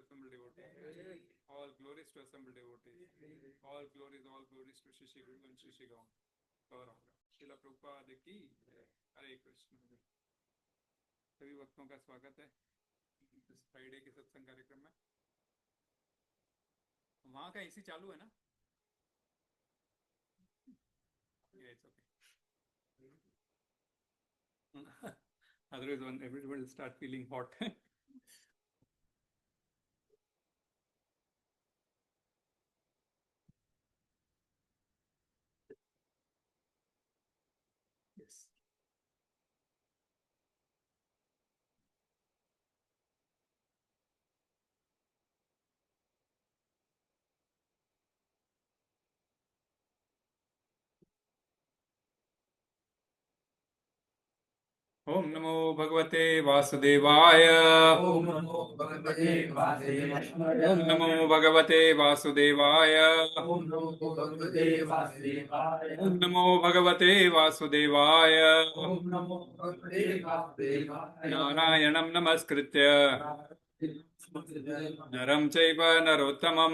assembled devotees. All glories to assembled devotees. All glories to Shri Shri Guru and Shri Shri Gauranga. Srila Prabhupada की हरे कृष्ण। सभी भक्तों का स्वागत है इस फ्राइडे के सत्संग कार्यक्रम में। वहाँ का एसी चालू है ना? Otherwise, everyone will start feeling hot. Yes. ओम नमो भगवते वासुदेवाय। ओम नमो भगवते वासुदेवाय। ओम नमो भगवते वासुदेवाय। ओम नमो भगवते वासुदेवाय। ओम नमो भगवते वासुदेवाय। ओम नमो भगवते वासुदेवाय। नारायणं नमस्कृत्य नरं चैव नरोत्तमं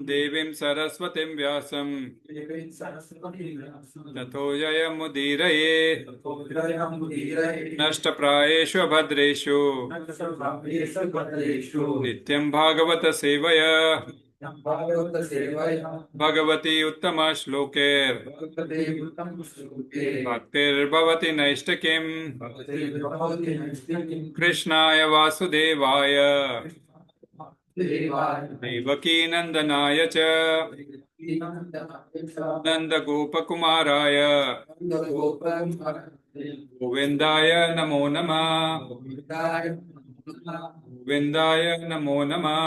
देवीं सरस्वतीं व्यासं ततो जयमुदीरये नष्टप्रायेषु भद्रेषु नित्यं भागवत सेवया भगवती उत्तम श्लोकेर भक्तिर्भवति नैष्टिकीम् कृष्णाय वासुदेवाय देवकी नंदनाय च नंदगोपकुमाराय गोविन्दाय नमो नमः। गोविन्दाय नमो नमः।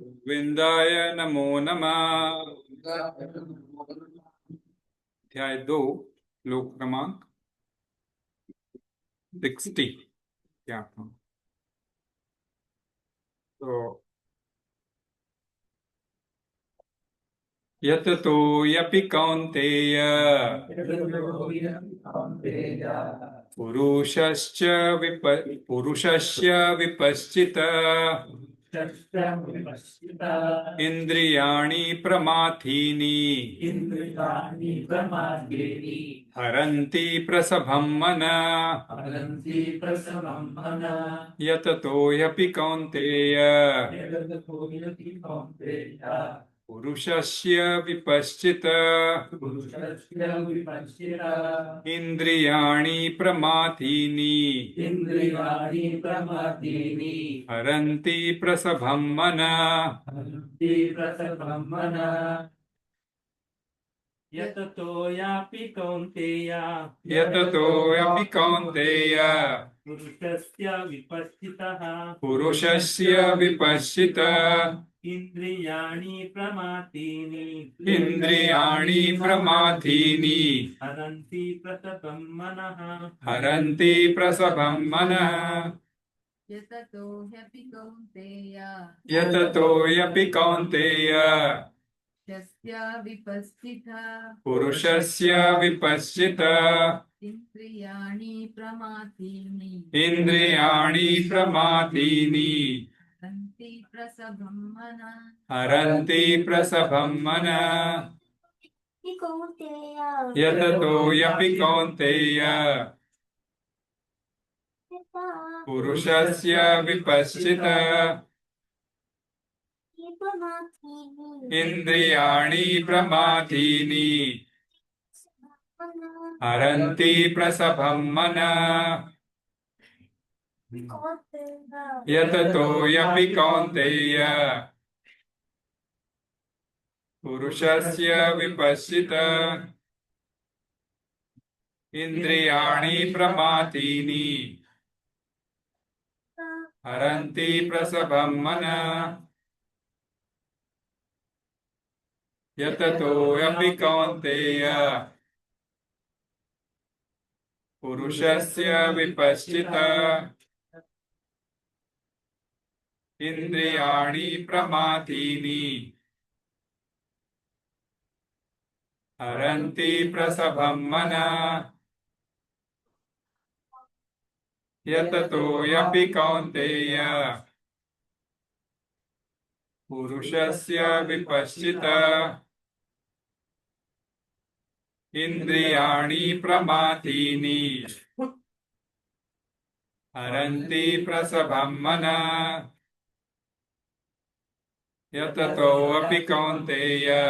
गोविन्दाय नमो नमः। अध्याय 2 श्लोक क्रमांक 60। क्या तो यततो यपि कौन्तेय पुरुषस्य विपश्चित indriyāṇi pramāthīni haranti prasabhaṁ yatato yapi kaunteya puruṣasya vipaścitaḥ indriyāṇi pramāthīni haranti prasabhaṁ yatato yapi kaunteya puruṣasya vipaścitaḥ indriyāṇi pramāthīni haranti prasabhaṁ manaḥ yatato yapi kaunteya puruṣasya vipaścitaḥ indriyāṇi pramāthīni haranti prasabhaṁ yatato yapi kaunteya puruṣasya vipaścitaḥ indriyāṇi pramāthīni haranti prasabhaṁ yatato yapi kaunteya puruṣasya vipaścitaḥ indriyāṇi pramāthīni haranti prasabhaṁ yatato yapi kaunteya puruṣasya vipaścitaḥ indriyāṇi pramāthīni haranti prasabhaṁ यततो यपि कौन्तेय पुरुषस्य विपश्चितः indriyāṇi pramāthīni haranti prasabhaṁ manaḥ yatato api kaunteya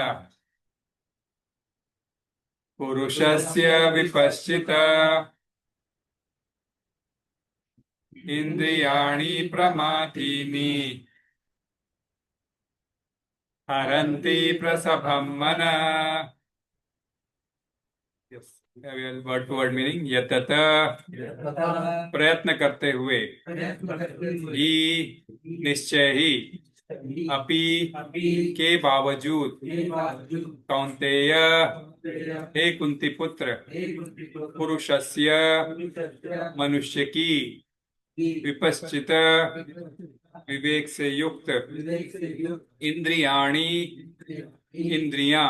puruṣasya vipaścitaḥ indriyāṇi pramāthīni haranti prasabhaṁ manaḥ. Yes. Word to word meaning yatata प्रयत्न करते हुए ही निश्चय ही अपि के बावजूद कौन्तेय हे कुंती पुत्र पुरुषस्य मनुष्य की विपश्चित विवेक से युक्त इंद्रियाणि इंद्रियां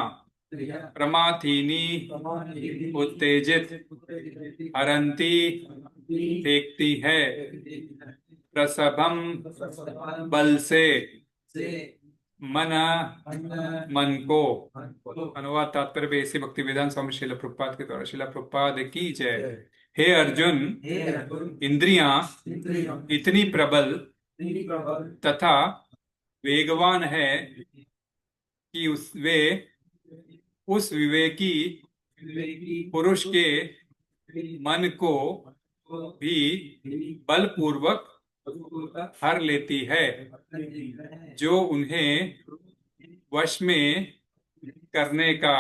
प्रमाथीनी उत्तेजित हरंती फेंकती है प्रसभम बल से मन मन को। अनुवाद तात्पर्य बेसी भक्ति वेदांत स्वामी श्रील प्रभुपाद के द्वारा। श्रील प्रभुपाद की जय। हे अर्जुन, इंद्रियां इतनी प्रबल तथा वेगवान है कि उस विवेकी पुरुष के मन को भी बलपूर्वक हर लेती है, जो उन्हें वश में करने का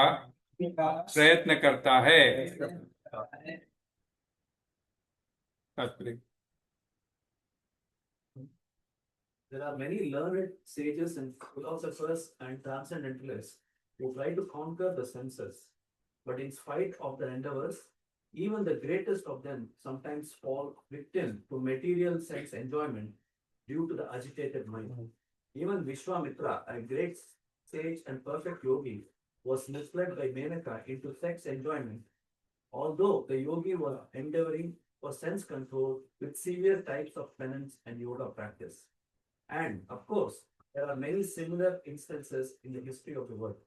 प्रयत्न करता है। There are many learned sages and philosophers and transcendentalists who try to conquer the senses, but in spite of their endeavors, even the greatest of them sometimes fall victim to material sense enjoyment due to the agitated mind. Even Vishwamitra, a great sage and perfect yogi, was misled by Menaka into sex enjoyment, although the yogi was endeavoring for sense control with severe types of penance and yoga practice. And of course, there are many similar instances in the history of the world.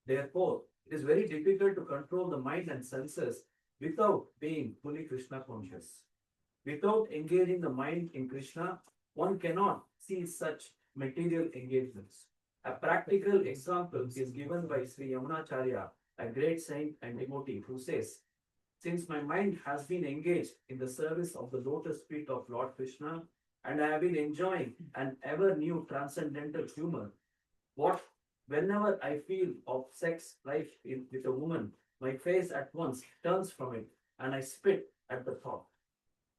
Therefore, it is very difficult to control the mind and senses without being fully Krishna conscious. Without engaging the mind in Krishna, one cannot see such material engagements. A practical example is given by Sri Yamunacharya, a great saint and devotee, who says, "Since my mind has been engaged in the service of the lotus feet of Lord Krishna, and I have been enjoying an ever new transcendental humor, whenever I feel of sex life with a woman, my face at once turns from it, and I spit at the thought."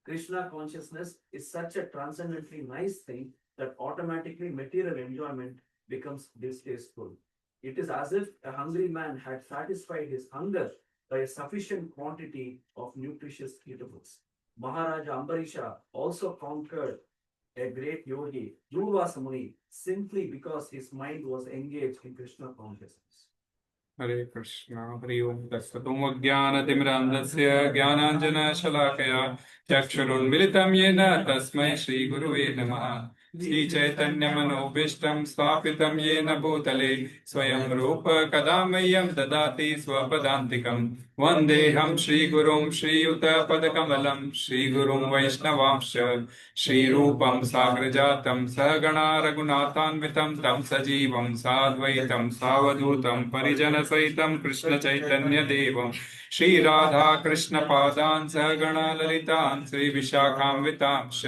Krishna consciousness is such a transcendently nice thing that automatically material enjoyment becomes distasteful. It is as if a hungry man had satisfied his hunger by a sufficient quantity of nutritious eatables. Maharaja Ambarisha also conquered a great yogi, Durvasa Muni, simply because his mind was engaged in Krishna consciousness. हरे कृष्णा हरि ओम तत्सतोमज्ञानतिमिरान्धस्य ज्ञानाञ्जनशलाकया चक्षुरुन्मिलितं येन तस्मै श्रीगुरुवे नमः। श्रीचैतन्यमनोभीष्टं स्थापितं येन भूतले स्वयं रूप कदा मह्यं ददाति स्वपदान्तिकं। वन्देऽहं श्रीगुरुं श्रीयुतपदकमलं श्रीगुरुं वैष्णवांश्च श्रीरूपं साग्रजातं सहगणा रघुनाथान्वितं तं सजीवं साद्वैतं सावधूतं परिजनसहितं कृष्णचैतन्यदेवं श्रीराधा कृष्णपादान् सहगणा ललितान् श्रीविशाखान्वितांश्च।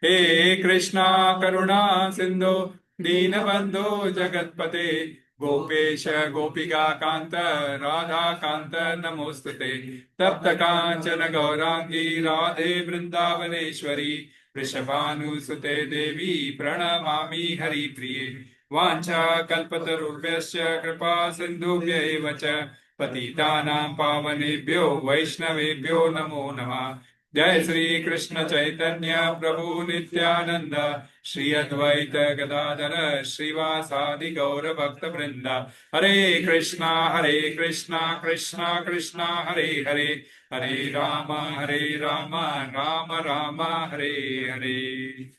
हे कृष्णा करुणा सिन्धो दीनबन्धो जगत्पते गोपेश गोपिका कांत राधा कांत नमोस्तुते। तप्त कांचन गौरांगी राधे वृंदावनेश्वरी वृषभानुसुते देवी प्रणमामि हरिप्रिये। वाञ्छा कल्पतरुभ्यश्च कृपा सिन्धुभ्य एव च पतितानां पावनेभ्यो वैष्णवेभ्यो नमो नमः। जय श्री कृष्ण चैतन्य प्रभु नित्यानंद श्री अद्वैत गदाधर श्रीवासादि गौर भक्त वृंदा। हरे Krishna Krishna Krishna Hare Hare Hare Rama, Rama Rama, Hare Hare.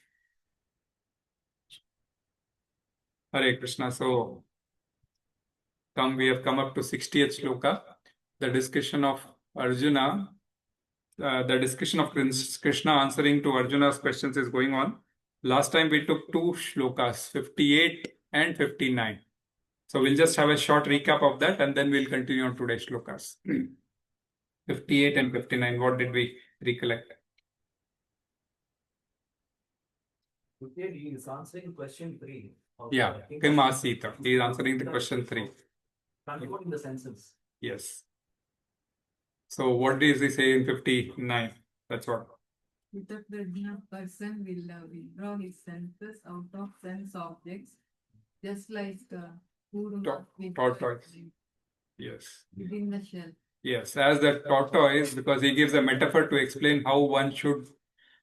Hare Krishna. So, we have come up to 60th shloka. The discussion of Arjuna, the discussion of Krishna answering to Arjuna's questions is going on. Last time we took two shlokas, 58 and 59. So we'll just have a short recap of that and then we'll continue on today's shlokas. 58 and 59, what did we recollect? Today he is answering question 3. Yeah, Kim Asita. He is answering the question 3. Controlling the senses. Yes. So what does he say in 59? That's what. The prajna person will withdraw his senses out of sense objects, just like Tortoise. Yes. within the shell. Yes, as the tortoise, because he gives a metaphor to explain how one should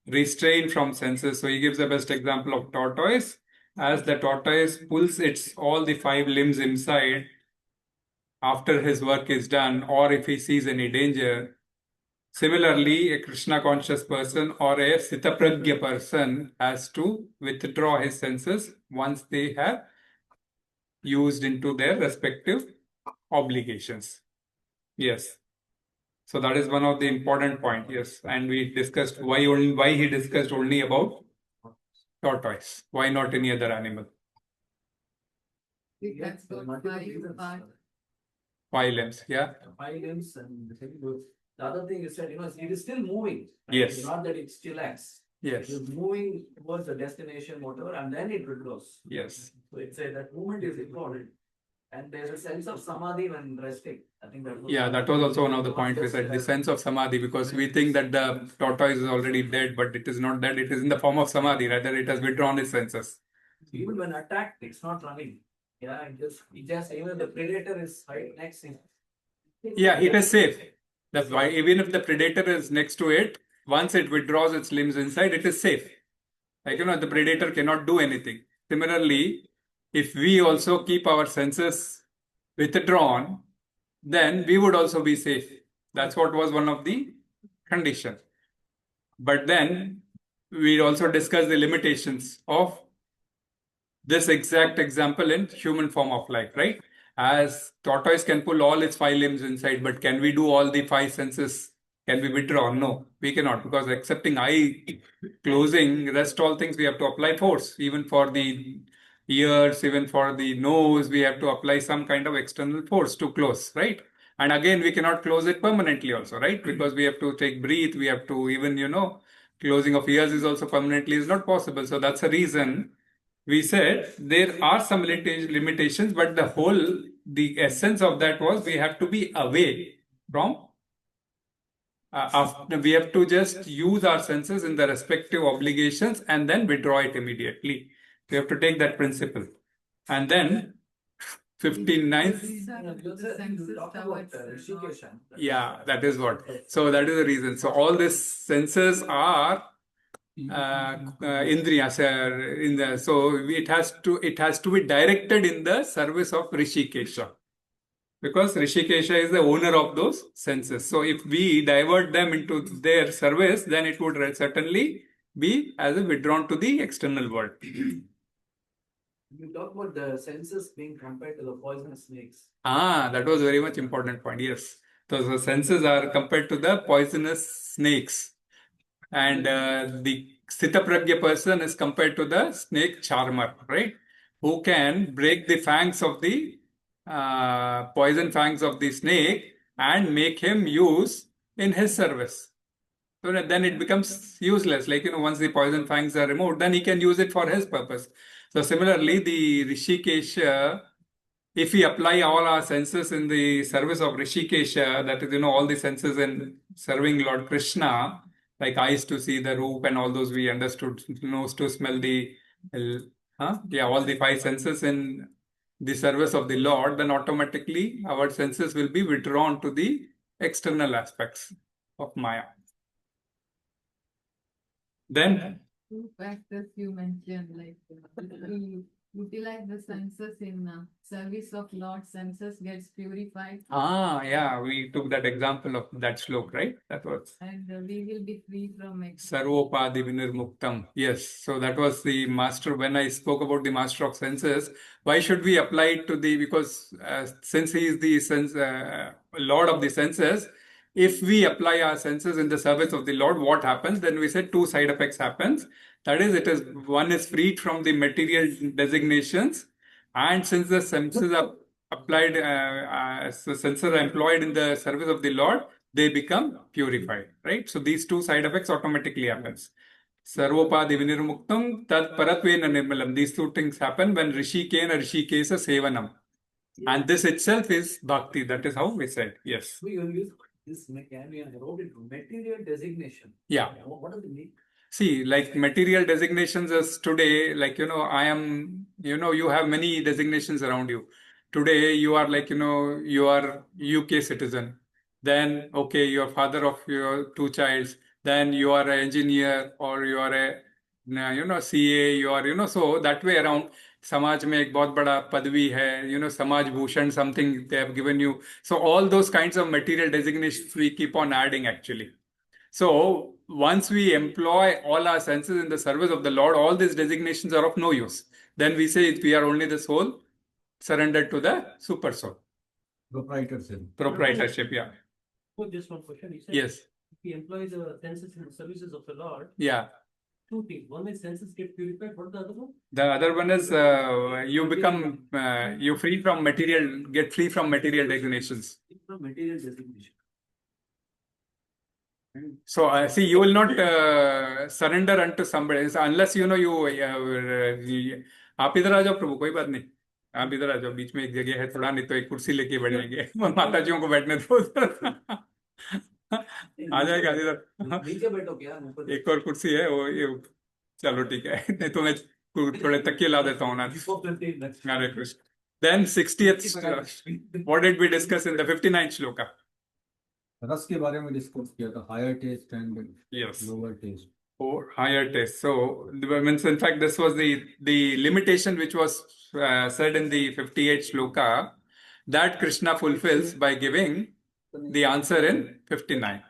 restrain from senses. So he gives the best example of tortoise. As the tortoise pulls its all the 5 limbs inside after his work is done, or if he sees any danger. Similarly, a Krishna conscious person or a Sitapragya person has to withdraw his senses once they have used into their respective obligations. Yes. So that is one of the important points. Yes. And we discussed why he discussed only about tortoise. Why not any other animal? That's got 5 parts. 5 limbs. Yeah. 5 limbs and the other thing is that, it is still moving. Right? Yes. It's not that it chillax. Yes. It is moving towards the destination, whatever, and then it withdraws. Yes. So it's that movement is important. And there's a sense of samadhi when resting. I think that was Yeah, that was also one of the points we said, the sense of samadhi, because we think that the tortoise is already dead, but it is not dead. It is in the form of samadhi, rather it has withdrawn its senses. Even when attacked, it's not running. Yeah, it just even the predator is right next to him. Yeah, it is safe. That's why even if the predator is next to it, once it withdraws its limbs inside, it is safe. Like, the predator cannot do anything. Similarly, if we also keep our senses withdrawn, then we would also be safe. That's what was one of the conditions. But then we also discussed the limitations of this exact example in human form of life, right? As tortoise can pull all its 5 limbs inside, but can we do all the 5 senses? Can we withdraw? No, we cannot, because excepting eye closing, rest all things we have to apply force. Even for the ears, even for the nose, we have to apply some kind of external force to close, right? And again, we cannot close it permanently also, right? Because we have to take breath, we have to even, closing of ears is also permanently is not possible. So that's a reason we said there are some limitations, but the essence of that was we have to be away from we have to just use our senses in the respective obligations and then withdraw it immediately. We have to take that principle. And then 59th. Yeah, that is what. So that is the reason. So all these senses are indriyāṇi. So it has to be directed in the service of Rishikesha. Because Rishikesha is the owner of those senses. So if we divert them into their service, then it would certainly be as a withdrawn to the external world. You talk about the senses being compared to the poisonous snakes. That was a very much important point. Yes. So the senses are compared to the poisonous snakes. And the Sthitapragya person is compared to the snake charmer, right? Who can break the fangs of the poison fangs of the snake and make him use in his service. So then it becomes useless. Like, once the poison fangs are removed, then he can use it for his purpose. So similarly, the Rishikesha, if we apply all our senses in the service of Rishikesha, that is, all the senses in serving Lord Krishna, like eyes to see the roop and all those we understood, nose to smell the, all the 5 senses in the service of the Lord, then automatically our senses will be withdrawn to the external aspects of Maya. Then 2 factors you mentioned, like utilize the senses in service of Lord, senses gets purified, Yeah, we took that example of that slok, right? That was and we will be free from it. Sarvopadi Vinirmuktam. Yes, so that was the master. When I spoke about the master of senses, why should we apply it to the, because since he is the Lord of the senses, if we apply our senses in the service of the Lord, what happens? Then we said two side effects happens. That is, one is freed from the material designations, and since the senses are applied, so senses are employed in the service of the Lord, they become purified, right? So these two side effects automatically happens. Sarvopadi vinirmuktam tad paratvena nirmalam. These two things happen when rishikena rishikesa sevanam. And this itself is bhakti. That is how we said. Yes. We use this mechanic wrote it material designation. Yeah. What does it mean? See, like material designations is today, like, I am, you have many designations around you. Today, you are like, you are UK citizen. Then, okay, you are father of your two childs. Then you are an engineer, or you are a, CA, you are, so that way around. समाज में एक बहुत बड़ा पदवी है, समाज Bhushan, something they have given you. So all those kinds of material designations we keep on adding actually. So once we employ all our senses in the service of the Lord, all these designations are of no use. Then we say we are only the soul surrendered to the super soul. Proprietorship, yeah. Oh, just one question. You said Yes. if we employ the senses in the services of the Lord, Yeah. two things. One is senses get purified. What is the other one? The other one is you become, you get free from material designations. From material designation. So see, you will not surrender unto somebody unless you आप इधर आ जाओ प्रभु, कोई बात नहीं, आप इधर आ जाओ, बीच में एक जगह है थोड़ा, नहीं तो एक कुर्सी लेके बैठेंगे, माता जियों को बैठने दो उधर। आ जाएगा इधर, नीचे बैठो क्या? एक और कुर्सी है वो, ये चलो ठीक है, नहीं तो मैं थोड़े तकिए ला देता हूँ ना। हरे Krishna. Then 60th, what did we discuss in the 59th shloka? रस के बारे में डिस्कस किया था, higher taste and Yes. Lower taste. Or higher taste. So, means in fact, this was the limitation which was said in the 58th shloka that Krishna fulfills by giving the answer in 59.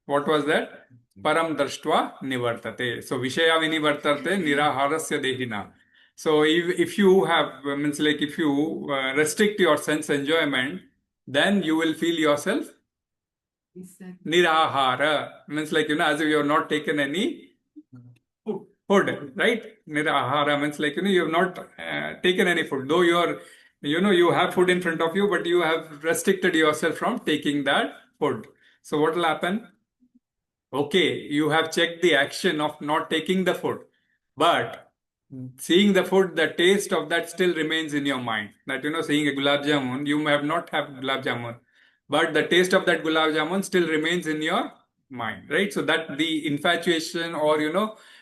What was that? Param drashtva nivartate. So, vishaya vinivartate niraharasya dehina. So, if you have, means like if you restrict your sense enjoyment, then you will feel yourself nirahara. Means like, as if you have not taken any food, right? Nirahara means like, you have not taken any food. Though you have food in front of you, but you have restricted yourself from taking that food. So what will happen? Okay, you have checked the action of not taking the food, but seeing the food, the taste of that still remains in your mind. That, seeing a gulab jamun, you may have not have gulab jamun, but the taste of that gulab jamun still remains in your mind, right? So that the infatuation or,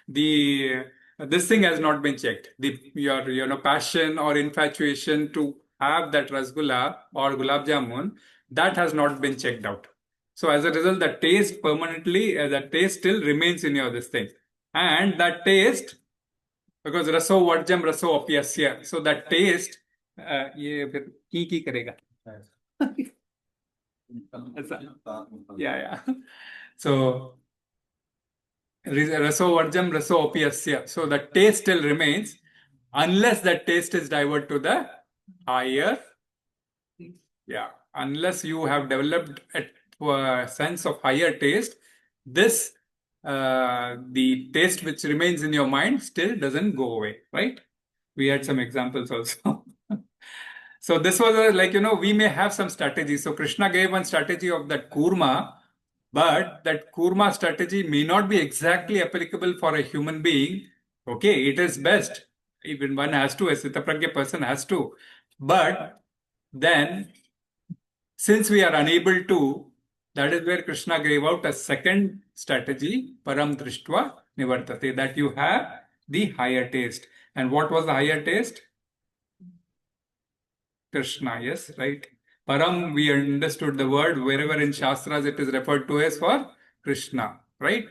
this thing has not been checked. Your passion or infatuation to have that rasgulla or gulab jamun, that has not been checked out. So as a result, the taste permanently, the taste still remains in your this thing. And that taste, because raso varjam raso apyasya, so that taste, ये फिर की करेगा. Yeah. So raso varjam raso apyasya. So the taste still remains unless that taste is diverted to the higher. Yeah. Unless you have developed a sense of higher taste, this the taste which remains in your mind still doesn't go away, right? We had some examples also. So this was like, we may have some strategies. So Krishna gave one strategy of that kurma, but that kurma strategy may not be exactly applicable for a human being. Okay, it is best. Even one has to, a Sthitaprajna person has to. But then, since we are unable to, that is where Krishna gave out a second strategy, param drishtva nivartate, that you have the higher taste. And what was the higher taste? Krishna, yes, right. Param, we understood the word, wherever in Shastras it is referred to as for Krishna, right?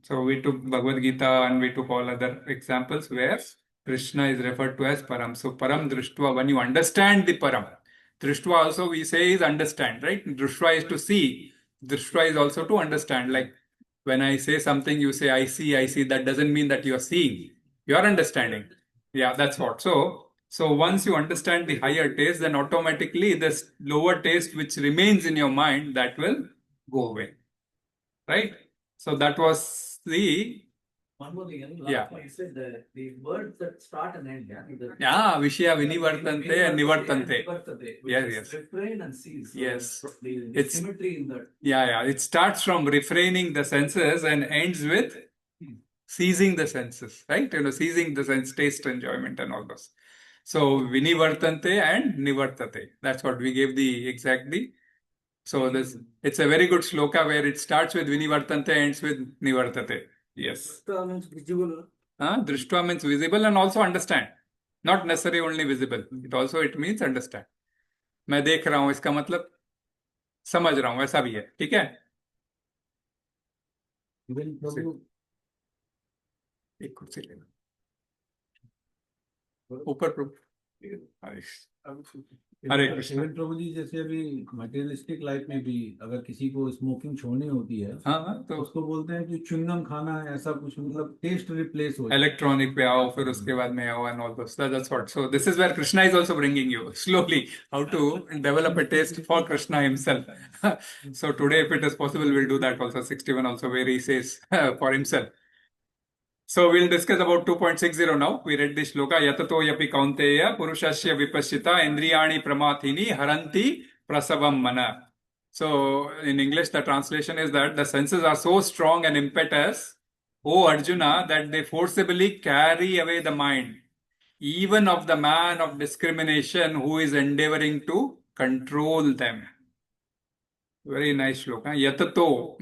So we took Bhagavad Gita and we took all other examples where Krishna is referred to as Param. So Param Drishtva, when you understand the Param, Drishtva also we say is understand, right? Drishtva is to see. Drishtva is also to understand. Like when I say something, you say I see. That doesn't mean that you are seeing. You are understanding. Yeah, that's what. So once you understand the higher taste, then automatically this lower taste which remains in your mind, that will go away. Right? So that was the One more thing, Yeah. last one, you said the words that start and end, Vishya vinivartante and nivartante. Nivartante, which Yes, is yes. refrain and cease. So Yes. The It's- symmetry in that. Yeah. It starts from refraining the senses and ends with seizing the senses, right? Seizing the sense, taste, enjoyment, and all those. So vinivartante and nivartate. That's what we gave the exactly. So it's a very good shloka where it starts with vinivartante, ends with nivartate. Yes. Drishtva means visible and also understand. Not necessarily only visible. It means understand. मैं देख रहा हूं इसका मतलब समझ रहा हूं, ऐसा भी है. ठीक है. एक कुर्सी लेना. ऊपर हरे कृष्ण. इवन प्रभु जी, जैसे अभी मटेरियलिस्टिक लाइफ में भी अगर किसी को स्मोकिंग छोड़नी होती है, तो उसको बोलते हैं कि च्युइंगम खाना है, ऐसा कुछ, मतलब टेस्ट रिप्लेस हो. इलेक्ट्रॉनिक पे आओ, फिर उसके बाद में आओ and all those. That's what. So this is where Krishna is also bringing you slowly how to develop a taste for Krishna himself. So today, if it is possible, we'll do that also. 61 also where he says for himself. So we'll discuss about 2.60 now. We read this shloka. Yatato yapi kaunteya puruṣasya vipaścitaḥ indriyāṇi pramāthīni haranti prasabhaṁ manaḥ. So in English, the translation is that the senses are so strong and impetuous, O Arjuna, that they forcibly carry away the mind, even of the man of discrimination who is endeavoring to control them. Very nice shloka. Yatato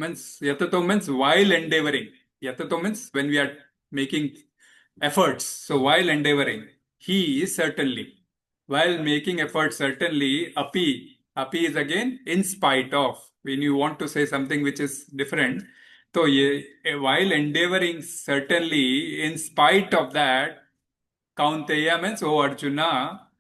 means while endeavoring. Yatato means when we are making efforts. So while endeavoring, he is certainly. While making efforts, certainly, api is again in spite of. When you want to say something which is different, so while endeavoring, certainly, in spite of that, kaunteya means, O Arjuna,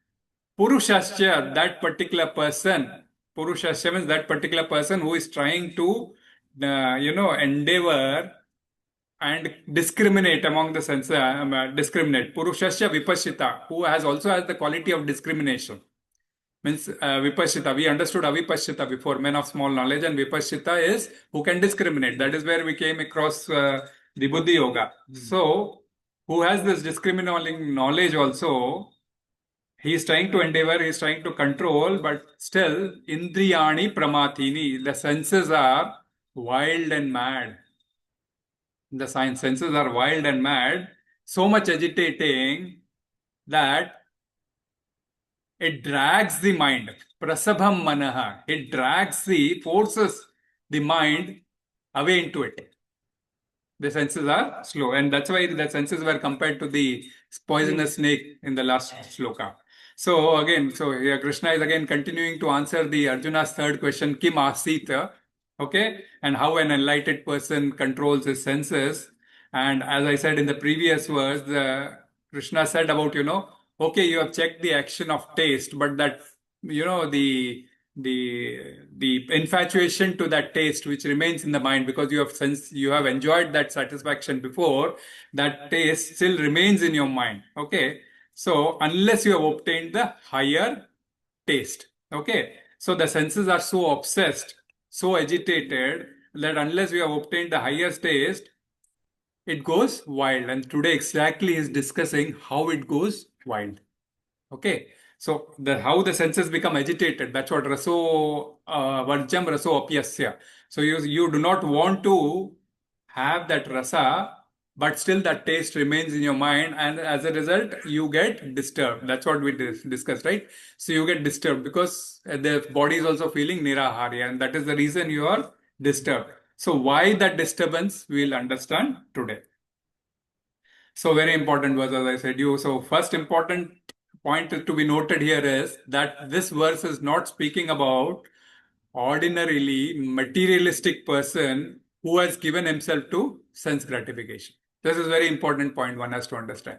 puruṣasya, that particular person. Puruṣasya means that particular person who is trying to, endeavor and discriminate among the senses, discriminate. Puruṣasya vipaścitaḥ, who also has the quality of discrimination. Means vipaścitaḥ. We understood avipaścitaḥ before, men of small knowledge, and vipaścitaḥ is who can discriminate. That is where we came across the Buddhi Yoga. So, who has this discriminating knowledge also, he is trying to endeavor, he is trying to control, but still, indriyāṇi pramāthīni, the senses are wild and mad. The senses are wild and mad, so much agitating that it drags the mind. Prasabhaṁ manaḥ. It forces the mind away into it. The senses are slow, and that's why the senses were compared to the poisonous snake in the last shloka. So here Krishna is again continuing to answer the Arjuna's third question, Kim Asita, okay, and how an enlightened person controls his senses. And as I said in the previous verse, Krishna said about, okay, you have checked the action of taste, but that, the infatuation to that taste which remains in the mind because you have enjoyed that satisfaction before, that taste still remains in your mind. Okay. So unless you have obtained the higher taste. Okay. So the senses are so obsessed, so agitated that unless you have obtained the highest taste, it goes wild. And today exactly is discussing how it goes wild. Okay. So how the senses become agitated, that's what raso varjam raso apyasya. So you do not want to have that rasa, but still that taste remains in your mind, and as a result you get disturbed. That's what we discussed, right? So you get disturbed because the body is also feeling niraharya, and that is the reason you are disturbed. So why that disturbance we'll understand today. So very important was, as I said you. So first important point to be noted here is that this verse is not speaking about ordinarily materialistic person who has given himself to sense gratification. This is very important point one has to understand.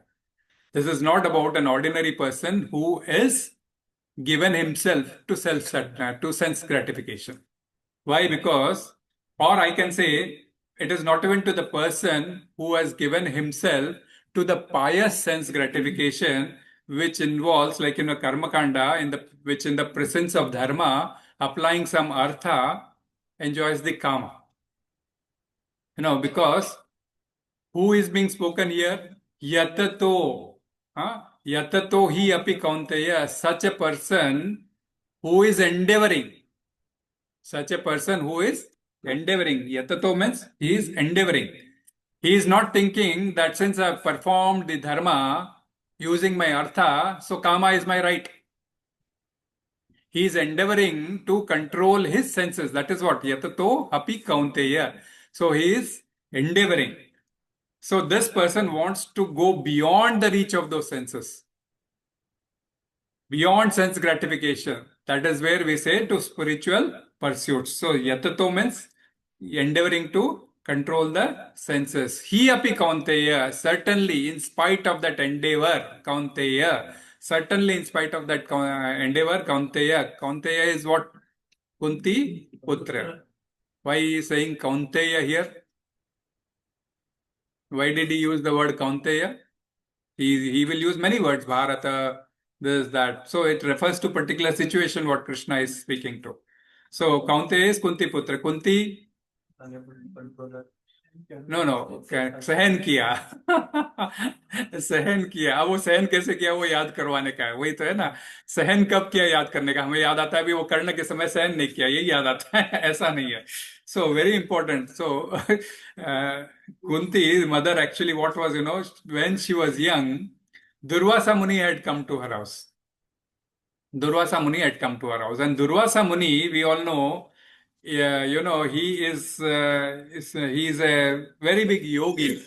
This is not about an ordinary person who is given himself to sense gratification. Why? Because, or I can say, it is not even to the person who has given himself to the pious sense gratification, which involves, like in a karma kanda, which in the presence of dharma, applying some artha, enjoys the kama. Because who is being spoken here? Yatato. Yatato hi api kaunteya. Such a person who is endeavoring. Such a person who is endeavoring. Yatato means he is endeavoring. He is not thinking that since I have performed the dharma using my artha, so kama is my right. He is endeavoring to control his senses. That is what yatato api kaunteya. So he is endeavoring. So this person wants to go beyond the reach of those senses. Beyond sense gratification. That is where we say to spiritual pursuits. So yatato means endeavoring to control the senses. He api kaunteya, certainly in spite of that endeavor, kaunteya, certainly in spite of that endeavor, kaunteya. Kaunteya is what? Kunti putra. Why is he saying kaunteya here? Why did he use the word kaunteya? He will use many words, Bharata, this, that. So it refers to particular situation what Krishna is speaking to. So kaunteya is Kunti putra. Kunti, no, सहन किया. सहन किया. अब वो सहन कैसे किया वो याद करवाने का है. वही तो है ना. सहन कब किया याद करने का. हमें याद आता है अभी वो करने के समय सहन नहीं किया. यही याद आता है. ऐसा नहीं है. So very important. So Kunti, mother, actually what was, when she was young, Durvasa Muni had come to her house. Durvasa Muni had come to her house. And Durvasa Muni, we all know, he is he is a very big yogi,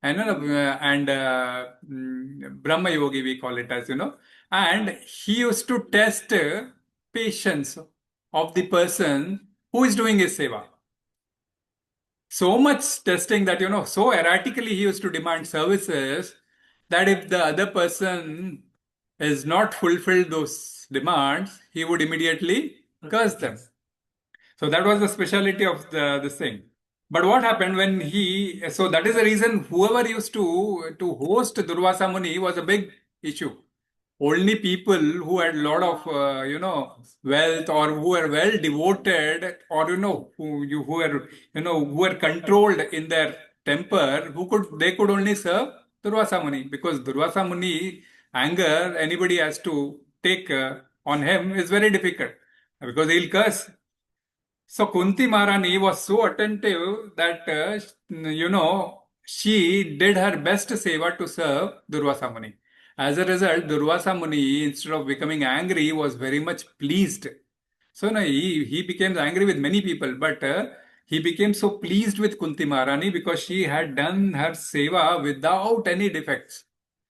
and Brahma yogi we call it as, and he used to test patience of the person who is doing his seva. So much testing that, so erratically he used to demand services that if the other person is not fulfilled those demands, he would immediately curse them. So that was the speciality of this thing. But what happened when so that is the reason whoever used to host Durvasa Muni was a big issue. Only people who had a lot of, wealth, or who were well devoted, or, who were controlled in their temper, they could only serve Durvasa Muni, because Durvasa Muni, anger anybody has to take on him is very difficult, because he'll curse. So Kunti Maharani was so attentive that, she did her best seva to serve Durvasa Muni. As a result, Durvasa Muni, instead of becoming angry, was very much pleased. So he became angry with many people, but he became so pleased with Kunti Maharani because she had done her seva without any defects.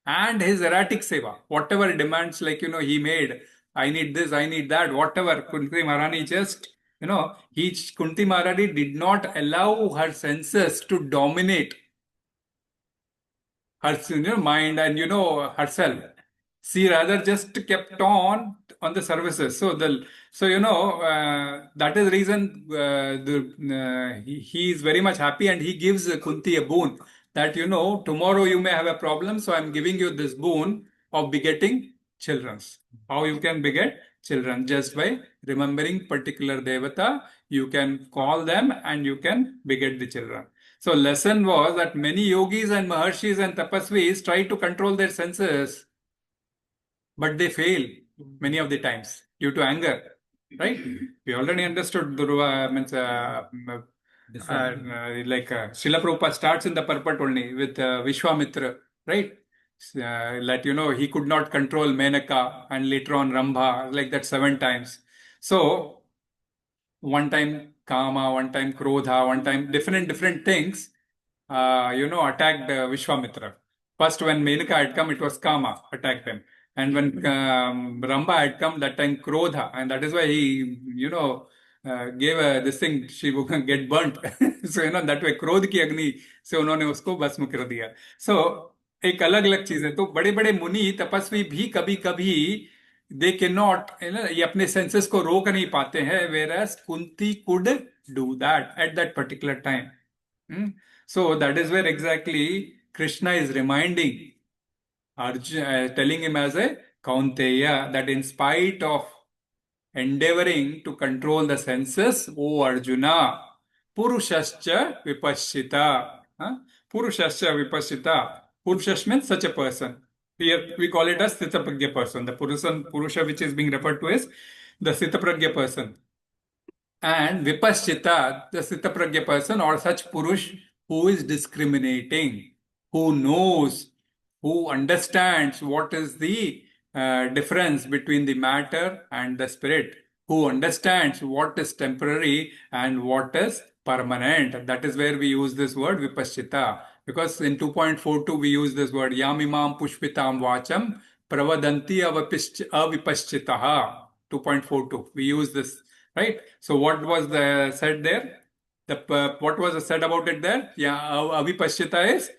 And his erratic seva, whatever demands, like, he made, I need this, I need that, whatever, Kunti Maharani just, Kunti Maharani did not allow her senses to dominate her mind and herself. She rather just kept on the services. So that is the reason he is very much happy, and he gives Kunti a boon that tomorrow you may have a problem, so I am giving you this boon of begetting children. How you can beget children? Just by remembering particular devata, you can call them and you can beget the children. So lesson was that many yogis and maharshis and tapasvis try to control their senses, but they fail many of the times due to anger, right? We already understood Durva means Srila Prabhupada starts in the purport only with Vishwamitra, right? That he could not control Menaka, and later on Rambha, like that 7 times. So one time Kama, one time Krodha, one time different things, attacked Vishwamitra. First, when Menaka had come, it was Kama attacked him. And when Rambha had come, that time Krodha. And that is why he, gave this thing, she would get burnt. So, that way, Krodh ki Agni se unhone usko bhasma kar diya. So, एक अलग अलग चीज है। तो बड़े बड़े मुनि तपस्वी भी कभी कभी दे कैन नॉट, ये अपने सेंसेस को रोक नहीं पाते हैं, whereas Kunti could do that at that particular time. So that is where exactly Krishna is reminding Arjuna, telling him as a kaunteya that in spite of endeavoring to control the senses, O Arjuna, puruṣasya vipaṣṣita. Huh? Puruṣasya vipaṣṣita. Puruṣas means such a person. Here we call it as Sthitapragya person. The Purusha which is being referred to as the Sthitapragya person. And vipaṣṣita, the Sthitapragya person or such Purush who is discriminating, who knows, who understands what is the difference between the matter and the spirit, who understands what is temporary and what is permanent. That is where we use this word vipaṣṣita. Because in 2.42 we use this word yamimam pushpitam vacham pravadanti avipaṣṣitaḥ. 2.42 we use this, right? So what was the said there? What was said about it there? Yeah, avipaṣṣita is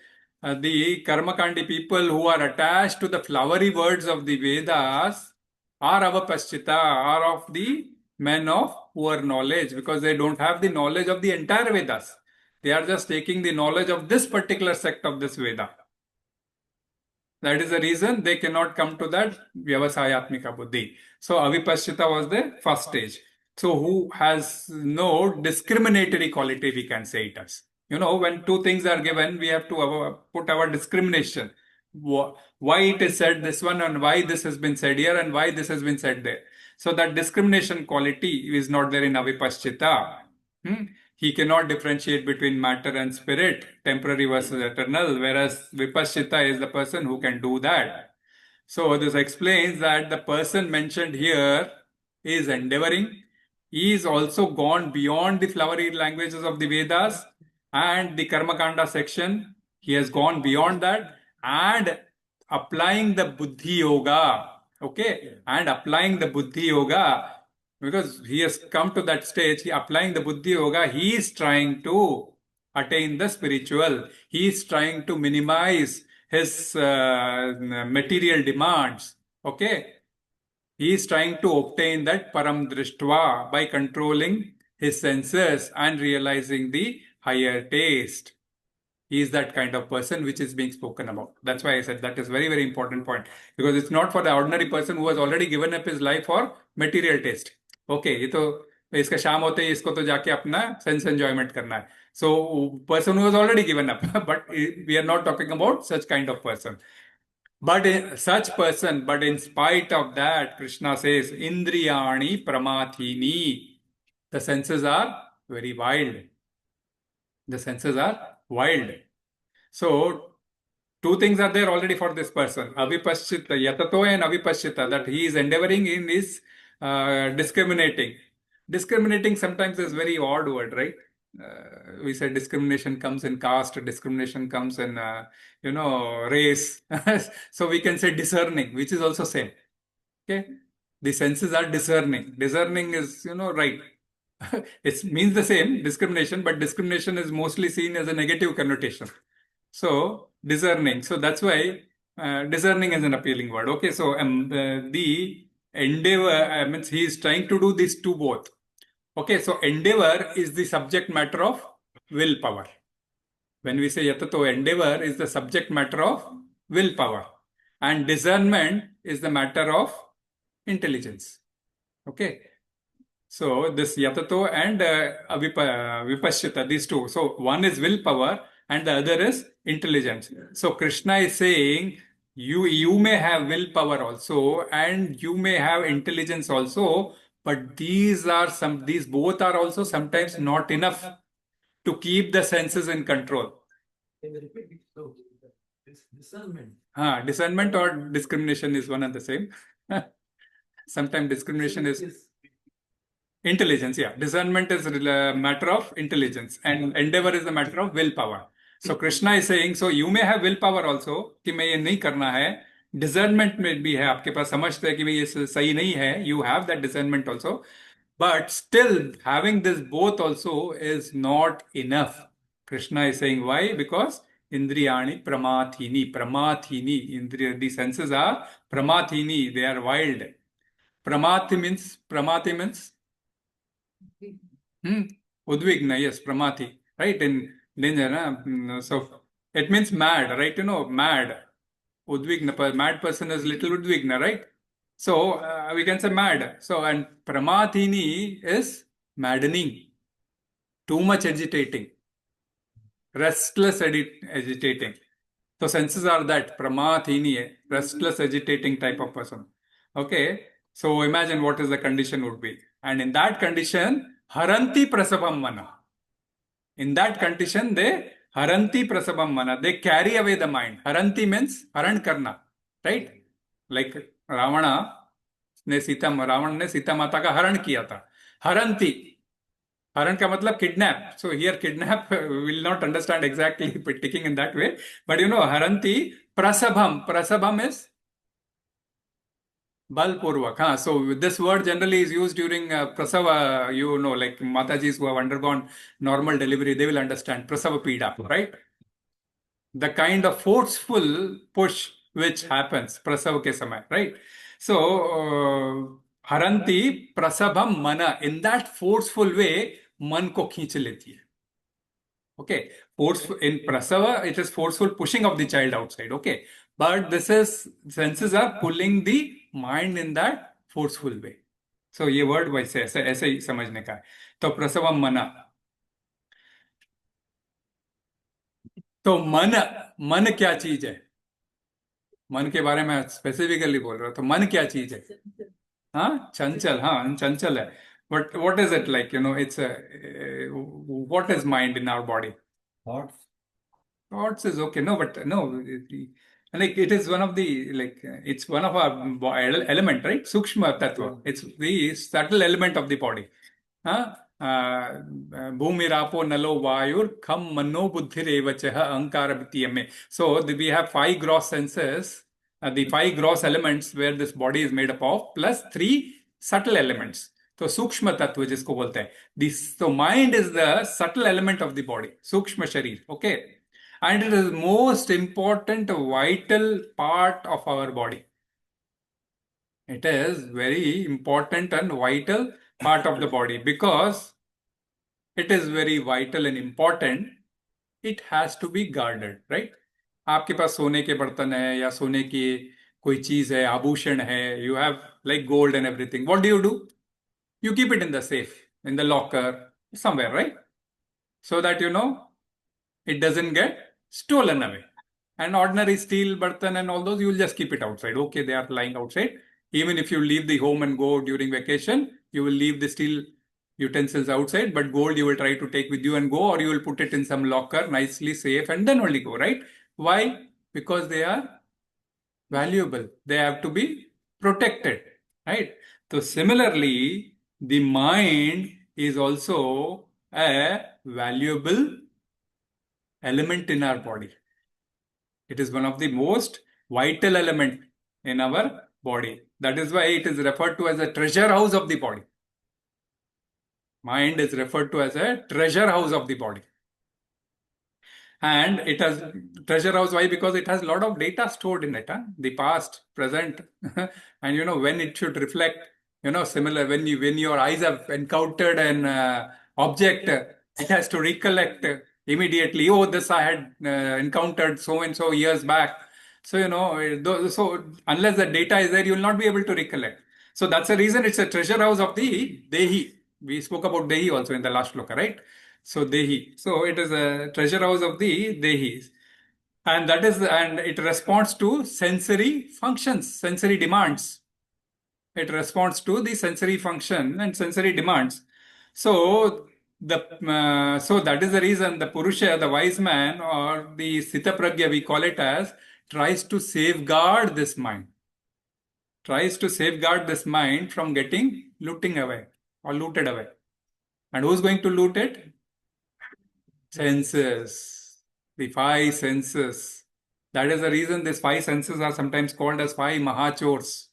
the Karmakandi people who are attached to the flowery words of the Vedas are avapaṣṣita, are of the men of poor knowledge, because they don't have the knowledge of the entire Vedas. They are just taking the knowledge of this particular sect of this Veda. That is the reason they cannot come to that vyavasayatmika buddhi. So avipaṣṣita was the first stage. So who has no discriminatory quality, we can say it as. You know, when two things are given, we have to put our discrimination. Why it is said this one and why this has been said here and why this has been said there. So that discrimination quality is not there in avipaṣṣita. He cannot differentiate between matter and spirit, temporary versus eternal, whereas vipaṣṣita is the person who can do that. So this explains that the person mentioned here is endeavoring. He is also gone beyond the flowery languages of the Vedas and the Karmakanda section. He has gone beyond that and applying the Buddhi Yoga. Okay, and applying the Buddhi Yoga, because he has come to that stage, applying the Buddhi Yoga, he is trying to attain the spiritual. He is trying to minimize his material demands. Okay, he is trying to obtain that param drishtva by controlling his senses and realizing the higher taste. He is that kind of person which is being spoken about. That's why I said that is very, very important point, because it's not for the ordinary person who has already given up his life for material taste. Okay, ये तो इसका शाम होते ही इसको तो जाके अपना sense enjoyment करना है. So person who has already given up, but we are not talking about such kind of person. But such person, but in spite of that, Krishna says, indriyāṇi pramāthīni. The senses are very wild. The senses are wild. So, two things are there already for this person. Avipaṣṣita, yatato and avipaṣṣita, that he is endeavoring in is discriminating. Discriminating sometimes is very odd word, right? We said discrimination comes in caste, discrimination comes in, race. So we can say discerning, which is also same. Okay? The senses are discerning. Discerning is, right. It means the same, discrimination, but discrimination is mostly seen as a negative connotation. So, discerning. So that's why discerning is an appealing word. Okay, so the endeavor, means he is trying to do these two both. Okay, so endeavor is the subject matter of willpower. When we say yatato, endeavor is the subject matter of willpower. And discernment is the matter of intelligence. Okay. So this yatato and vipaṣṣita, these two. So one is willpower and the other is intelligence. So Krishna is saying, you may have willpower also and you may have intelligence also, but these both are also sometimes not enough to keep the senses in control. Can you repeat it? So, discernment. Discernment or discrimination is one and the same. Sometimes discrimination is intelligence, yeah. Discernment is a matter of intelligence and endeavor is a matter of willpower. So Krishna is saying, so you may have willpower also, कि मैं ये नहीं करना है. Discernment में भी है, आपके पास समझते हैं कि भाई ये सही नहीं है. You have that discernment also. But still, having this both also is not enough. Krishna is saying, why? Because indriyāṇi pramāthīni. The senses are pramāthīni, they are wild. Pramāthi means udvigna, yes, pramāthi, right? In danger, so it means mad, right? Mad. Udvigna, mad person is little udvigna, right? So we can say mad. So, and pramāthīni is maddening, too much agitating, restless agitating. So senses are that pramāthīni, restless agitating type of person. Okay, so imagine what is the condition would be. And in that condition, haranti prasabhaṁ manaḥ. In that condition, they haranti prasabhaṁ manaḥ. They carry away the mind. Haranti means haran karna, right? Like Ravan ने सीता माता का हरण किया था. हरंती, हरण का मतलब kidnap. So here kidnap will not understand exactly taking in that way, but haranti prasabhaṁ is balpurvak. So this word generally is used during prasava, like Matajis who have undergone normal delivery, they will understand prasava pida, right? The kind of forceful push which happens prasava ke samay, right? So haranti prasabhaṁ mana, in that forceful way मन को खींच लेती है. Okay, forceful in prasava, it is forceful pushing of the child outside. Okay, but this is senses are pulling the mind in that forceful way. So ये word वैसे ऐसे ही समझने का है. तो प्रसवम मना. तो मन क्या चीज है? मन के बारे में स्पेसिफिकली बोल रहा हूं. तो मन क्या चीज है? चंचल है. But what is it like? It's what is mind in our body? Thoughts is okay. No, but no, like it is one of the, like, it's one of our element, right? Sukshma tattva. It's the subtle element of the body. Bhumirapo nalo vayur kham mano buddhirevachaha ankara vittiyame. So we have 5 gross senses, the 5 gross elements where this body is made up of, plus 3 subtle elements. So Sukshma Tattva जिसको बोलते हैं. So mind is the subtle element of the body, Sukshma Sharir. Okay, and it is most important, vital part of our body. It is very important and vital part of the body. Because it is very vital and important, it has to be guarded, right? आपके पास सोने के बर्तन है या सोने की कोई चीज है, आभूषण है, you have like gold and everything. What do? You keep it in the safe, in the locker, somewhere, right? So that it doesn't get stolen away. And ordinary steel, bartan and all those, you will just keep it outside. Okay, they are lying outside. Even if you leave the home and go during vacation, you will leave the steel utensils outside, but gold you will try to take with you and go, or you will put it in some locker, nicely safe, and then only go, right? Why? Because they are valuable. They have to be protected, right? So similarly, the mind is also a valuable element in our body. It is one of the most vital element in our body. That is why it is referred to as a treasure house of the body. Mind is referred to as a treasure house of the body. And it has treasure house. Why? Because it has a lot of data stored in it. The past, present, and when it should reflect. Similar when your eyes have encountered an object, it has to recollect immediately. Oh, this I had encountered so and so years back. So so unless the data is there, you will not be able to recollect. So that's the reason it's a treasure house of the Dehi. We spoke about Dehi also in the last shloka, right? So Dehi. So it is a treasure house of the Dehis. And it responds to sensory functions, sensory demands. It responds to the sensory function and sensory demands. So that is the reason the Purusha, the wise man, or the Sthita Pragya, we call it as, tries to safeguard this mind. Tries to safeguard this mind from getting looted away. And who's going to loot it? Senses. The 5 senses. That is the reason these 5 senses are sometimes called as 5 mahachors.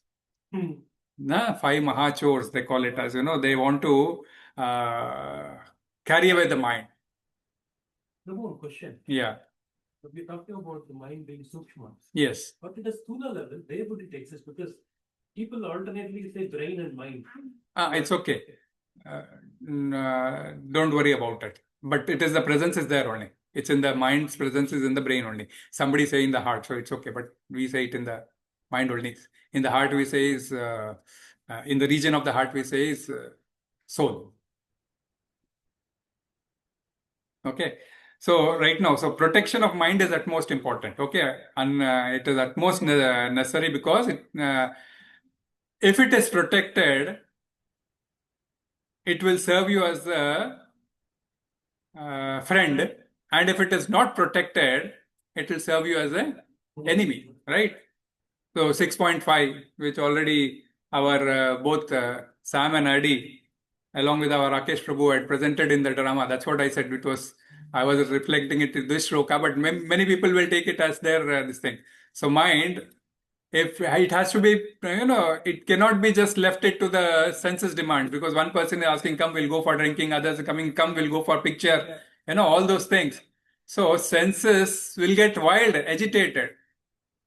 5 mahachors, they call it as, they want to carry away the mind. No more question. Yeah. But we're talking about the mind being sukshma. Yes. But at the stula level, where would it exist? Because people alternately say brain and mind. It's okay. Don't worry about it. But it is the presence is there only. It's in the mind's presence is in the brain only. Somebody say in the heart, so it's okay. But we say it in the mind only. In the heart, we say is in the region of the heart, we say is soul. Okay. So right now, so protection of mind is at most important. Okay, and it is at most necessary because if it is protected, it will serve you as a friend, and if it is not protected, it will serve you as an enemy, right? So 6.5, which already our both Sam and Adi, along with our Rakesh Prabhu, had presented in the drama. That's what I said. I was reflecting it in this shloka, but many people will take it as their this thing. So mind, if it has to be, it cannot be just left it to the senses demand, because one person is asking, come, we'll go for drinking, others are coming, come, we'll go for picture, all those things. So senses will get wild, agitated.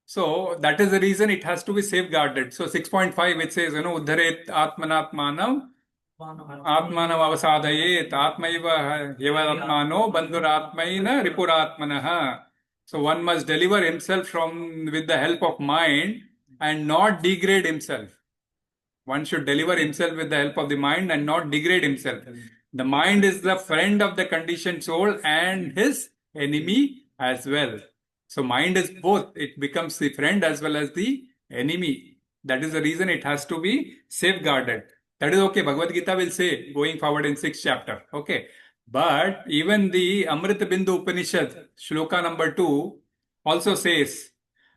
So that is the reason it has to be safeguarded. So 6.5, it says, uddharet atmanatmanam atmanav avasadayet atmaiva yevadatmano bandhuratmaina ripuratmanaha. So one must deliver himself with the help of mind and not degrade himself. One should deliver himself with the help of the mind and not degrade himself. The mind is the friend of the conditioned soul and his enemy as well. So mind is both. It becomes the friend as well as the enemy. That is the reason it has to be safeguarded. That is okay. Bhagavad Gita will say going forward in 6th chapter. Okay. But even the Amrita Bindu Upanishad, shloka number 2, also says,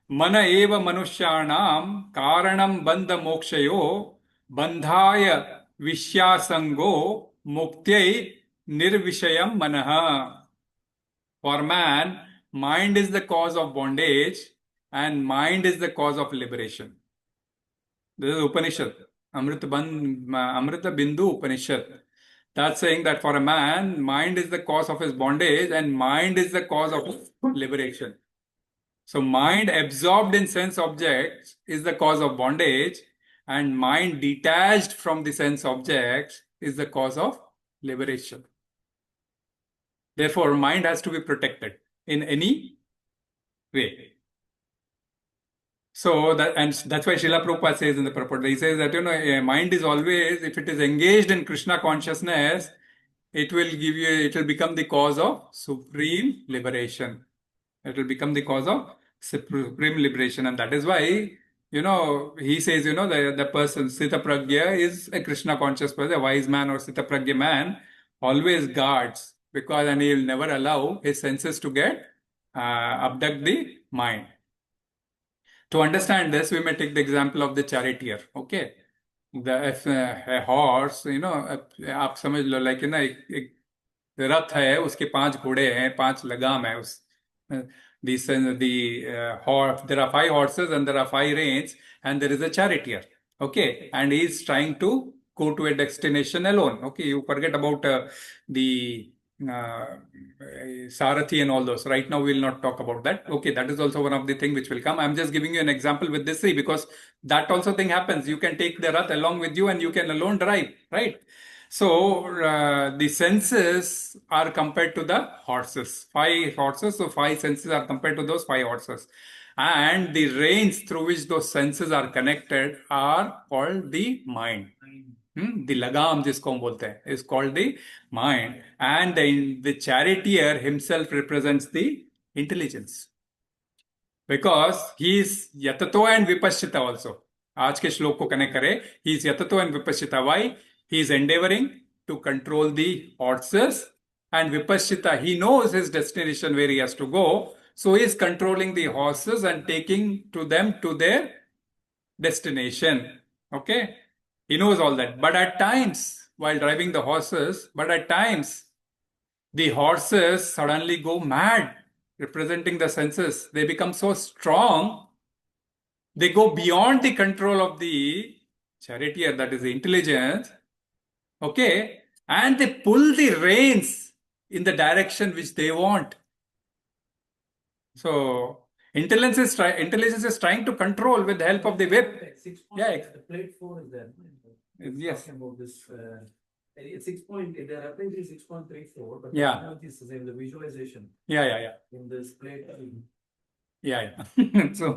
Mana eva manushyanam karanam bandha mokshayo bandhaya vishyasango muktyai nirvishayam manaha. For man, mind is the cause of bondage and mind is the cause of liberation. This is Upanishad, Amrita Bindu Upanishad. That's saying that for a man, mind is the cause of his bondage and mind is the cause of his liberation. So mind absorbed in sense objects is the cause of bondage, and mind detached from the sense objects is the cause of liberation. Therefore, mind has to be protected in any way. So that's why Srila Prabhupada says in the purport, he says that mind is always, if it is engaged in Krishna consciousness, it will become the cause of supreme liberation. It will become the cause of supreme liberation, and that is why he says the person Sthita Pragya is a Krishna conscious person, a wise man or Sthita Pragya man always guards, and he will never allow his senses to get abduct the mind. To understand this, we may take the example of the charioteer. Okay, a horse, आप समझ लो, like एक रथ है, उसके 5 घोड़े हैं, 5 लगाम है उस. There are 5 horses and there are 5 reins, and there is a charioteer. Okay, and he is trying to go to a destination alone. Okay, you forget about the Sarathi and all those. Right now, we will not talk about that. Okay, that is also one of the things which will come. I'm just giving you an example with this because that also thing happens. You can take the Rath along with you and you can alone drive, right? So, the senses are compared to the horses. 5 horses, so 5 senses are compared to those 5 horses. And the reins through which those senses are connected are called the mind. The lagam jisko hum bolte hain is called the mind, and the charioteer himself represents the intelligence, because he is yatato and vipaścitaḥ also. आज के श्लोक को connect करें, he is yatato and vipaścitaḥ. Why? He is endeavoring to control the horses, and vipaścitaḥ, he knows his destination where he has to go, so he is controlling the horses and taking them to their destination. Okay, he knows all that. But at times, while driving the horses, the horses suddenly go mad, representing the senses. They become so strong, they go beyond the control of the charioteer, that is the intelligence. Okay, and they pull the reins in the direction which they want. So intelligence is trying to control with the help of the whip. 6 Yeah, point, the plate 4 is there. Yes. Talking about this, 6 point, they are applying 6.34, but Yeah. the technology is the same, the visualization Yeah. in this plate. Yeah. So,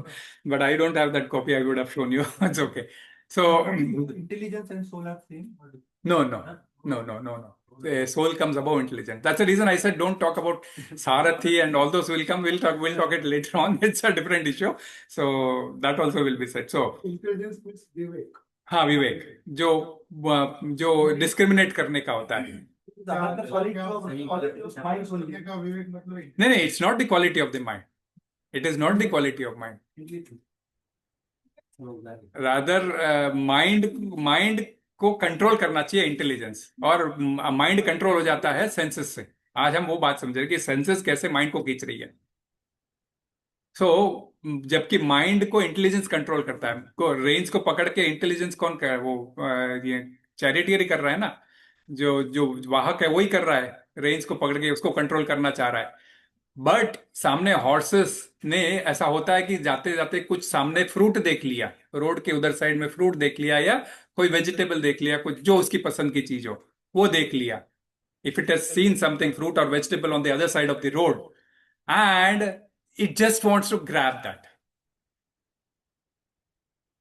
but I don't have that copy. I would have shown you. It's okay. So, Intelligence and soul are same. no. The soul comes above intelligence. That's the reason I said don't talk about Sarathi and all those will come. We'll talk it later on. It's a different issue. So that also will be said. So Intelligence means Vivek. हाँ विवेक जो discriminate करने का होता है नहीं it's not the quality of the mind it is not the quality of mind rather mind को control करना चाहिए इंटेलिजेंस और माइंड कंट्रोल हो जाता है सेंसेस से आज हम वो बात समझ रहे कि सेंसेस कैसे माइंड को खींच रही है जबकि माइंड को इंटेलिजेंस कंट्रोल करता है को रेंज को पकड़ के इंटेलिजेंस कौन कर वो ये चैरिटियर ही कर रहा है ना जो वाहक है वही कर रहा है रेंज को पकड़ के उसको कंट्रोल करना चाह रहा है बट सामने हॉर्सेस ने ऐसा होता है कि जाते जाते कुछ सामने फ्रूट देख लिया रोड के उधर साइड में फ्रूट देख लिया या कोई वेजिटेबल देख लिया कुछ जो उसकी पसंद की चीज हो वो देख लिया if it has seen something fruit और vegetable on the other side of the road and it just wants to grab that.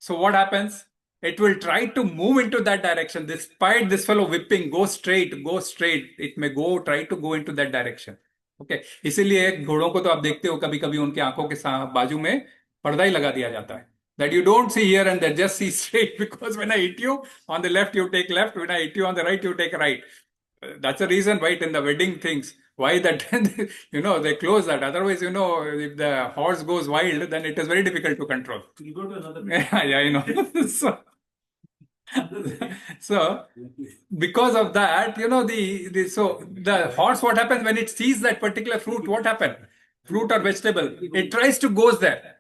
So what happens? It will try to move into that direction. Despite this fellow whipping, go straight. It may try to go into that direction. Okay. इसीलिए घोड़ों को तो आप देखते हो कभी कभी उनके आंखों के बाजू में पर्दा ही लगा दिया जाता है. That you don't see here and there, just see straight because when I hit you on the left, you take left. When I hit you on the right, you take right. That's the reason, right, in the wedding things. Why that, they close that. Otherwise, if the horse goes wild, then it is very difficult to control. You go to another. Yeah. So, because of that, the horse, what happens when it sees that particular fruit, what happens? Fruit or vegetable, it tries to go there.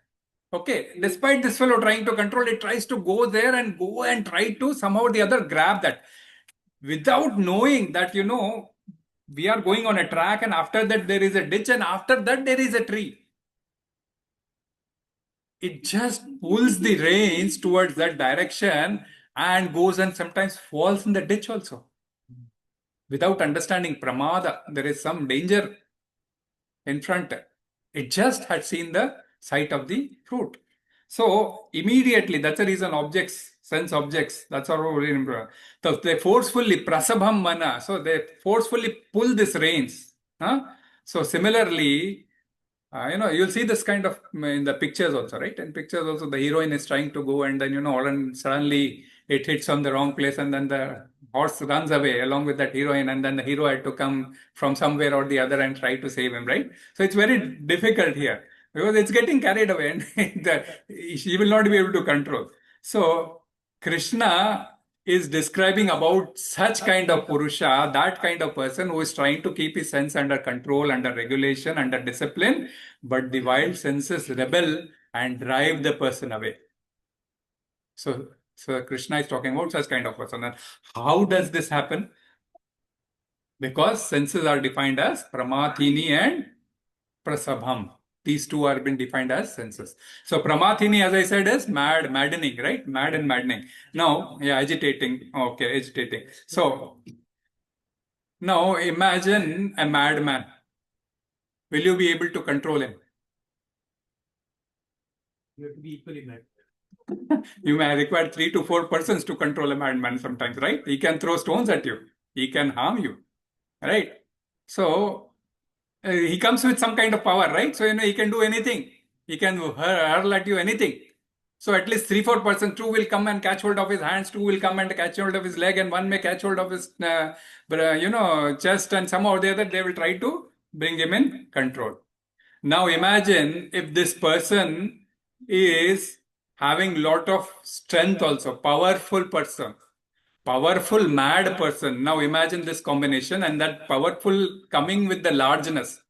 Okay, despite this fellow trying to control, it tries to go there and try to somehow or the other grab that. Without knowing that, we are going on a track and after that there is a ditch and after that there is a tree. It just pulls the reins towards that direction and goes and sometimes falls in the ditch also. Without understanding pramāda, there is some danger in front. It just had seen the sight of the fruit. So immediately, that's the reason sense objects, that's our really. So they forcefully prasabhaṁ manaḥ. So they forcefully pull these reins. So similarly, you'll see this kind of in the pictures also, right? In pictures also, the heroine is trying to go and then, suddenly it hits on the wrong place and then the horse runs away along with that heroine and then the hero had to come from somewhere or the other and try to save him, right? So it's very difficult here because it's getting carried away and she will not be able to control. So Krishna is describing about such kind of purusha, that kind of person who is trying to keep his sense under control, under regulation, under discipline, but the wild senses rebel and drive the person away. So Krishna is talking about such kind of person. And how does this happen? Because senses are defined as pramāthīni and prasabhaṁ. These two are been defined as senses. So pramāthīni, as I said, is maddening, right? Mad and maddening. Now, agitating. Okay, agitating. So now imagine a madman. Will you be able to control him? You have to be equally mad. You may require 3 to 4 persons to control a madman sometimes, right? He can throw stones at you. He can harm you, right? So he comes with some kind of power, right? So, he can do anything. He can hurl at you anything. So at least 3-4 persons, 2 will come and catch hold of his hands, 2 will come and catch hold of his leg, and 1 may catch hold of his, chest, and somehow or the other they will try to bring him in control. Now imagine if this person is having lot of strength also, powerful person, powerful mad person. Now imagine this combination and that powerful coming with the largeness.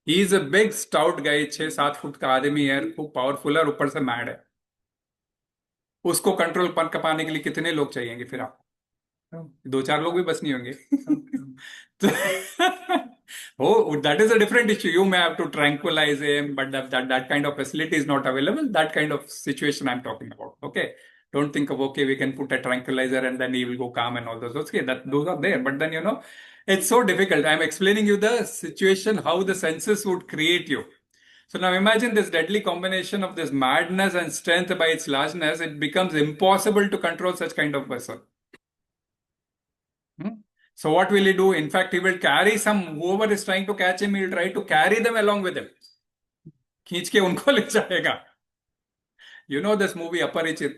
He is a big stout guy, 6-7 foot का आदमी है, खूब powerful है और ऊपर से mad है. उसको कंट्रोल पाने के लिए कितने लोग चाहिएंगे फिर आपको? 2-4 लोग भी बस नहीं होंगे. Oh, that is a different issue. You may have to tranquilize him, but that kind of facility is not available. That kind of situation I'm talking about. Okay. Don't think of, okay, we can put a tranquilizer and then he will go calm and all those. Okay, those are there. But then, it's so difficult. I'm explaining you the situation, how the senses would create you. So now imagine this deadly combination of this madness and strength by its largeness. It becomes impossible to control such kind of person. So what will he do? In fact, he will carry whoever is trying to catch him, he will try to carry them along with him. खींच के उनको ले जाएगा. You know this movie Aparichit?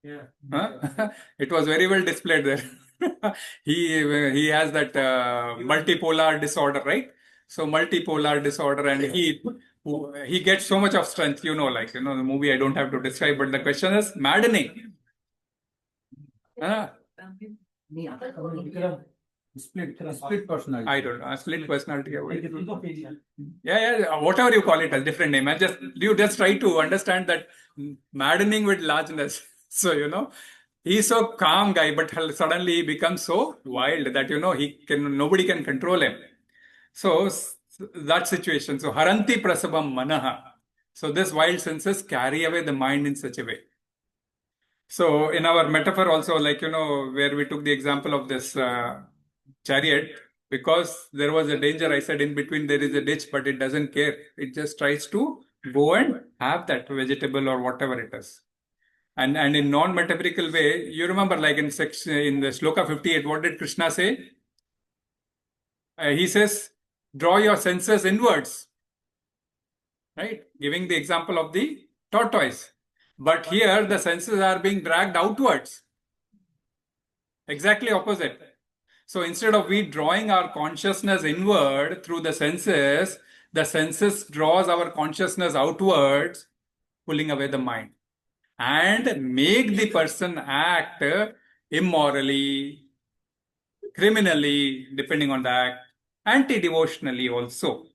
Yeah. Huh? It was very well displayed there. he has that multipolar disorder, right? So multipolar disorder, and he gets so much of strength, the movie I don't have to describe, but the question is maddening. Split personality. I don't know. Split personality. Yeah, whatever you call it, a different name. You just try to understand that maddening with largeness. So, he's so calm guy, but suddenly he becomes so wild that, nobody can control him. So, that situation. So, haranti prasabhaṁ manaḥ. So, this wild senses carry away the mind in such a way. So, in our metaphor also, where we took the example of this chariot, because there was a danger, I said in between there is a ditch, but it doesn't care. It just tries to go and have that vegetable or whatever it is. And in non-metaphorical way, you remember like in the Shloka 58, what did Krishna say? He says, draw your senses inwards. Right? Giving the example of the tortoise. But here the senses are being dragged outwards. Exactly opposite. So instead of we drawing our consciousness inward through the senses draws our consciousness outwards, pulling away the mind. And make the person act immorally, criminally, depending on the act, anti-devotionally also.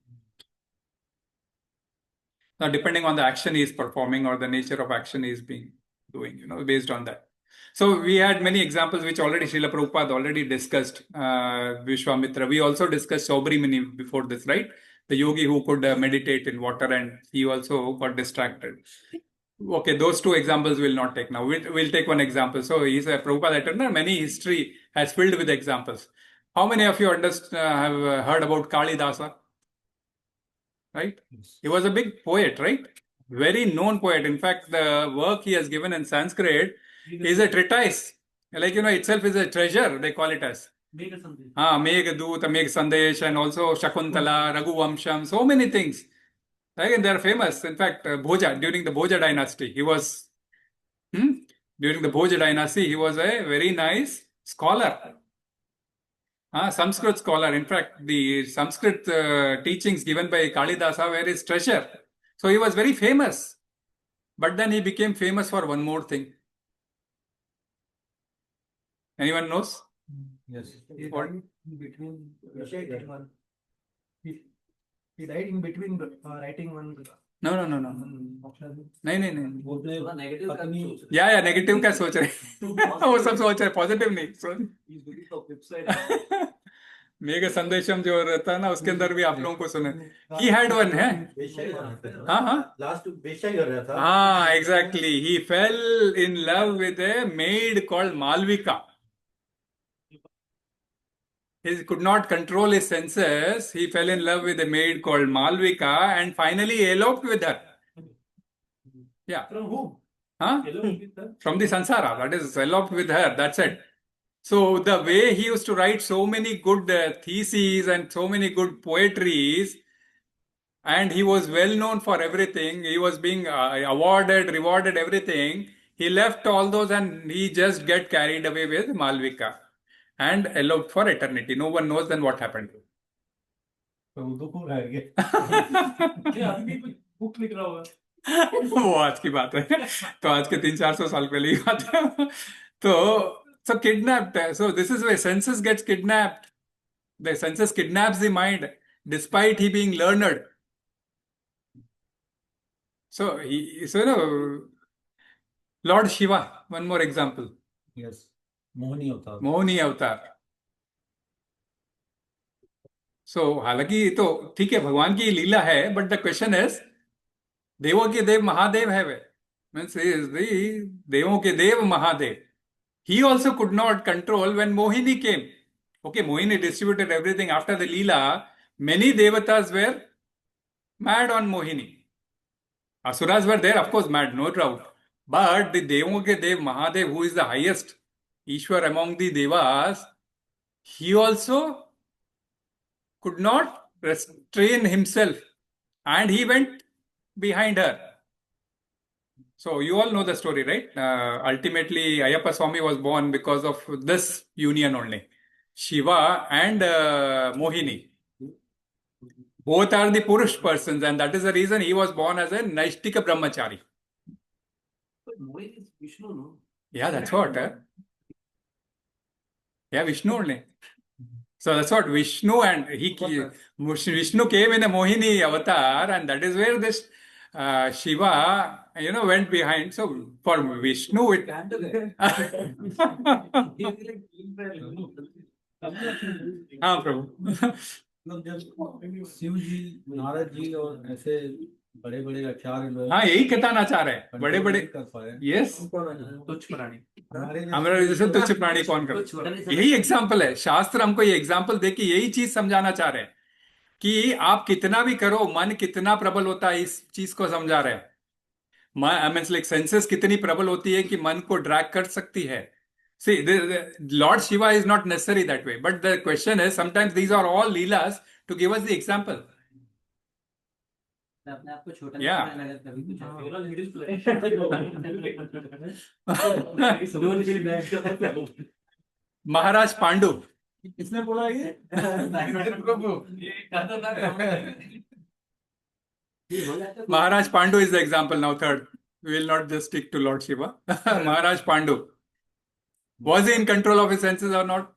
Now, depending on the action he is performing or the nature of action he is doing, based on that. So we had many examples which already Srila Prabhupada already discussed. Vishwamitra. We also discussed Saubri Muni before this, right? The yogi who could meditate in water and he also got distracted. Okay, those two examples we'll not take now. We'll take one example. So he's a Prabhupada. Many history has filled with examples. How many of you have heard about Kalidasa? Right? He was a big poet, right? Very known poet. In fact, the work he has given in Sanskrit is a treatise. Itself is a treasure, they call it as. Meghaduta, Megh Sandesh, and also Shakuntala, Raghuvamsham, so many things. Right? And they are famous. In fact, during the Bhoja dynasty, he was a very nice scholar. Sanskrit scholar. In fact, the Sanskrit teachings given by Kalidasa were his treasure. So he was very famous. But then he became famous for one more thing. Anyone knows? Yes. He died in between. He died in between writing one. No. नहीं. Negative का सोच रहे. या negative का सोच रहे. वो सब सोच रहे, पॉजिटिव नहीं. मेघ संदेशम जो रहता है ना, उसके अंदर भी आप लोगों को सुने. He had one है. हाँ. Last वेश्या कर रहा था. Exactly. He fell in love with a maid called Malvika. He could not control his senses. He fell in love with a maid called Malvika and finally eloped with her. Yeah. From whom? From the Sansara. That is, eloped with her. That's it. So the way he used to write so many good theses and so many good poetries, and he was well known for everything. He was being awarded, rewarded, everything. He left all those and he just get carried away with Malvika. And eloped for eternity. No one knows then what happened. Book लिख रहा होगा. वो आज की बात है. तो आज के 300-400 साल पहले की बात है. So kidnapped. So this is why senses gets kidnapped. The senses kidnaps the mind despite he being learned. So Lord Shiva, one more example. Yes. Mohini avatar. Mohini avatar. सो हालांकि तो ठीक है, भगवान की लीला है, बट द क्वेश्चन इज, देवों के देव महादेव है वे, मीन्स देवों के देव Mahadev. He also could not control when Mohini came. Okay, Mohini distributed everything after the Leela. Many devatas were mad on Mohini. Asuras were there, of course, mad, no doubt. But the Devon ke Dev Mahadev, who is the highest Ishwar among the Devas, he also could not restrain himself, and he went behind her. So you all know the story, right? Ultimately, Ayyappa Swami was born because of this union only. Shiva and Mohini. Both are the Purush persons, and that is the reason he was born as a Naishtika Brahmachari. But Mohin is Vishnu, no? Yeah, that's what. Yeah, Vishnu only. So that's what Vishnu, and Vishnu came in a Mohini avatar, and that is where this Shiva, went behind. So for Vishnu, it. हाँ प्रभु. मतलब जब शिव जी, नारद जी और ऐसे बड़े बड़े आचार्य लोग, हाँ यही कहना चाह रहे हैं, बड़े बड़े. कर पाए. यस, तुच्छ प्राणी. हमारे जैसे तुच्छ प्राणी कौन कर. यही एग्जाम्पल है, शास्त्र हमको ये एग्जाम्पल दे के यही चीज समझाना चाह रहे हैं कि आप कितना भी करो, मन कितना प्रबल होता है, इस चीज को समझा रहे हैं. मीन्स लाइक सेंसेस कितनी प्रबल होती है कि मन को ड्रैग कर सकती है. See, Lord Shiva is not necessary that way, but the question is, sometimes these are all leelas to give us the example. अपने आप को छोटा Yeah. दिखने लगा कभी कुछ ऐसे. You're on middle plane. Maharaj Pandu. किसने बोला ये? Maharaj Pandu is the example now. Third, we will not just stick to Lord Shiva. Maharaj Pandu. Was he in control of his senses or not?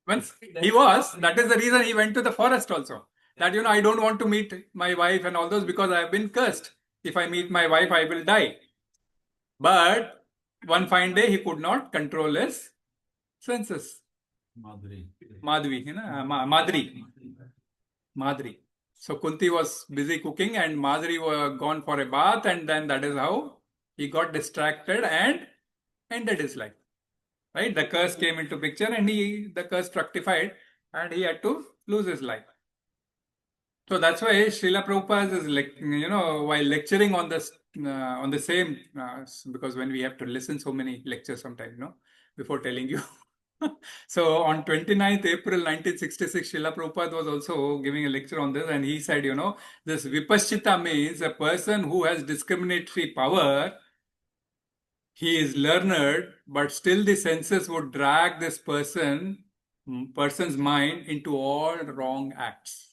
Once he was. That is the reason he went to the forest also. That, I don't want to meet my wife and all those because I have been cursed. If I meet my wife, I will die. But one fine day, he could not control his senses. Madhvi, Madhri. So Kunti was busy cooking and Madhri was gone for a bath, and then that is how he got distracted and ended his life. Right? The curse came into picture, and the curse fructified, and he had to lose his life. So that's why Srila Prabhupada is, while lecturing on this, on the same, because when we have to listen so many lectures sometimes, before telling you. So on 29th April 1966, Srila Prabhupada was also giving a lecture on this, and he said, this vipaścitaḥ means a person who has discriminatory power. He is learned, but still the senses would drag this person's mind into all wrong acts.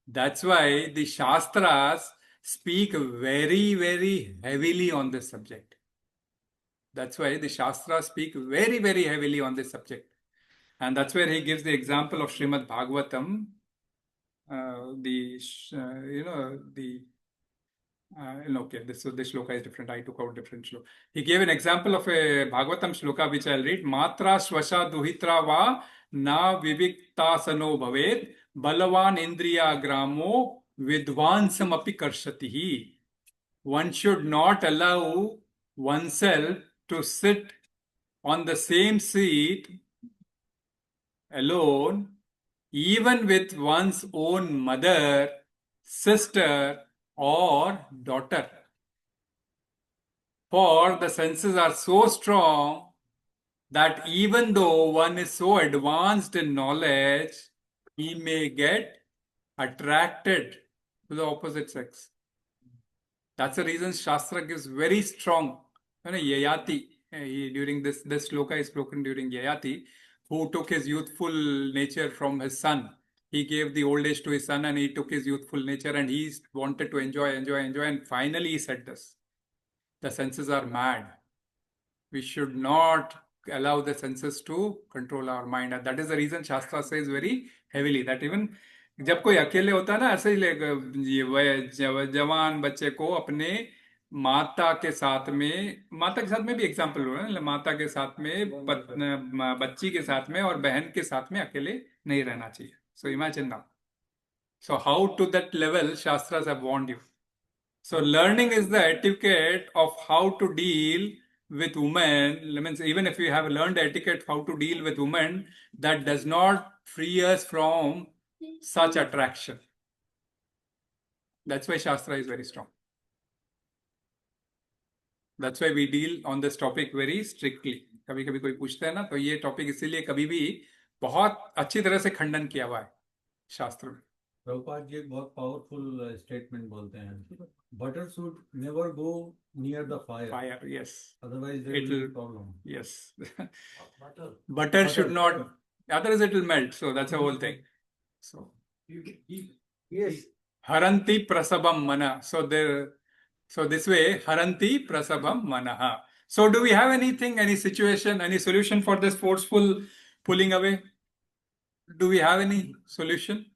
That's why the Shastras speak very, very heavily on this subject. That's why the Shastras speak very, very heavily on this subject. And that's where he gives the example of Srimad Bhagavatam. Okay, this shloka is different. I took out different shloka. He gave an example of a Bhagavatam shloka which I'll read. Matra swasha duhitra va na viviktasano bhavet balavan indriya gramo vidvansam api karshatihi. One should not allow oneself to sit on the same seat alone, even with one's own mother, sister, or daughter. For the senses are so strong that even though one is so advanced in knowledge, he may get attracted to the opposite sex. That's the reason Shastra gives very strong, Yayati. During this shloka is spoken during Yayati, who took his youthful nature from his son. He gave the old age to his son, and he took his youthful nature, and he wanted to enjoy, and finally he said this. The senses are mad. We should not allow the senses to control our mind. And that is the reason Shastra says very heavily that even जब कोई अकेले होता है ना, ऐसे ही जवान बच्चे को अपने माता के साथ में भी एग्जाम्पल हो रहा है, माता के साथ में, बच्ची के साथ में और बहन के साथ में अकेले नहीं रहना चाहिए. So imagine now. So how to that level Shastras have warned you. So learning is the etiquette of how to deal with women. Means even if you have learned etiquette how to deal with women, that does not free us from such attraction. That's why Shastra is very strong. That's why we deal on this topic very strictly. कभी कभी कोई पूछता है ना, तो ये topic इसीलिए कभी भी बहुत अच्छी तरह से खंडन किया हुआ है शास्त्र में. प्रभुपाद जी एक बहुत पावरफुल स्टेटमेंट बोलते हैं, butter should never go near the fire. Fire, yes. Otherwise there It will be will- problem. Yes. Butter. Butter should not, Butter. otherwise it will melt. So that's the whole thing. So Yes. haranti prasabhaṁ mana. So this way, haranti prasabhaṁ manaḥ. So do we have anything, any situation, any solution for this forceful pulling away? Do we have any solution?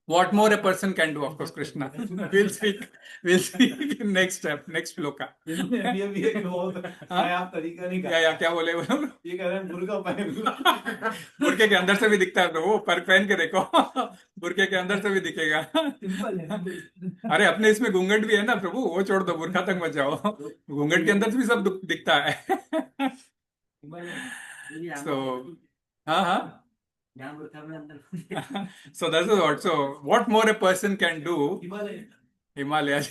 What more a person can do, of course, Krishna. We'll see in next step, next shloka. अभी एक बहुत नया तरीका नहीं या क्या बोले वो? ये कह रहे हैं बुर्का पहन लो. बुरके के अंदर से भी दिखता है प्रभु, पर पहन के देखो, बुरके के अंदर से भी दिखेगा. अरे अपने इसमें घूंघट भी है ना प्रभु, वो छोड़ दो, बुरखा तक मत जाओ, घूंघट के अंदर से भी सब दिखता है. So हाँ. So that's what. So what more a person can do? Himalaya.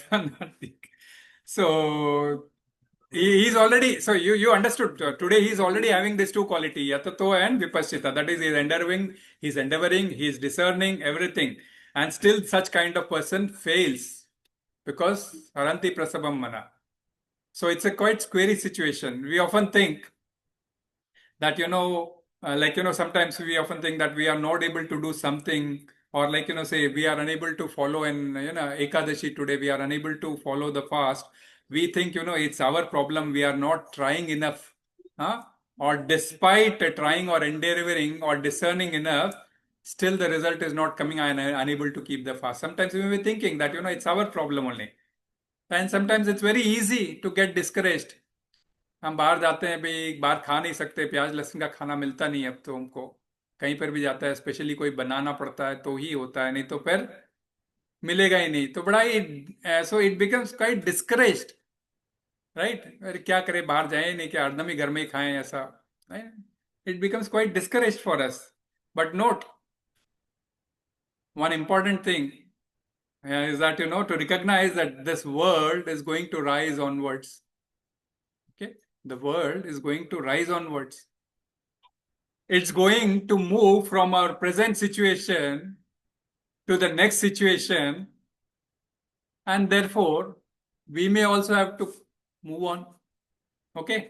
So he's already. So you understood. Today he's already having these two quality, yatato and vipaścitaḥ. That is, he's endeavoring, he's discerning everything, and still such kind of person fails because haranti prasabhaṁ mana. So it's a quite scary situation. We often think that sometimes we often think that we are not able to do something, or say we are unable to follow in Ekadashi today, we are unable to follow the fast. We think it's our problem, we are not trying enough, or despite trying or endeavoring or discerning enough, still the result is not coming and unable to keep the fast. Sometimes we may be thinking that it's our problem only, and sometimes it's very easy to get discouraged. हम बाहर जाते हैं भाई, बाहर खा नहीं सकते, प्याज लहसुन का खाना मिलता नहीं है अब तो हमको, कहीं पर भी जाता है स्पेशली कोई बनाना पड़ता है तो ही होता है, नहीं तो फिर मिलेगा ही नहीं. तो बड़ा ही so it becomes quite discouraged, right. अरे क्या करें, बाहर जाए नहीं, क्या हरदम ही घर में ही खाएं, ऐसा. It becomes quite discouraged for us. But note one important thing is that to recognize that this world is going to rise onwards. Okay, the world is going to rise onwards. It's going to move from our present situation to the next situation, and therefore we may also have to move on. Okay,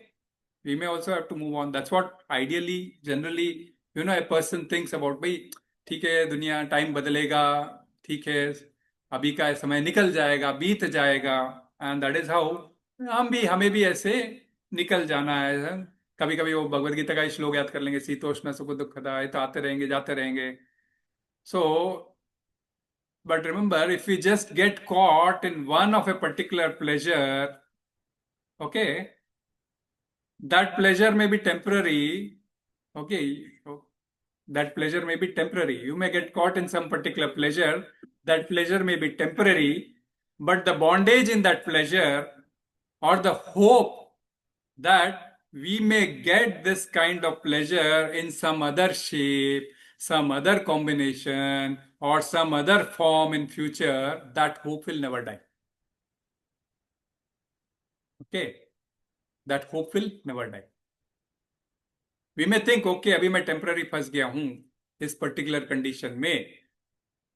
we may also have to move on. That's what ideally, generally, a person thinks about. भाई ठीक है, दुनिया time बदलेगा, ठीक है, अभी का समय निकल जाएगा, बीत जाएगा, and that is how हमें भी ऐसे निकल जाना है. कभी कभी वो भगवद गीता का श्लोक याद कर लेंगे, शीतोष्ण सुख दुखदा, ये तो आते रहेंगे जाते रहेंगे. So but remember, if we just get caught in one of a particular pleasure, okay, that pleasure may be temporary. Okay, that pleasure may be temporary. You may get caught in some particular pleasure. That pleasure may be temporary, but the bondage in that pleasure, or the hope that we may get this kind of pleasure in some other shape, some other combination, or some other form in future, that hope will never die. Okay, that hope will never die. We may think, okay, अभी मैं temporary फंस गया हूं इस particular condition में,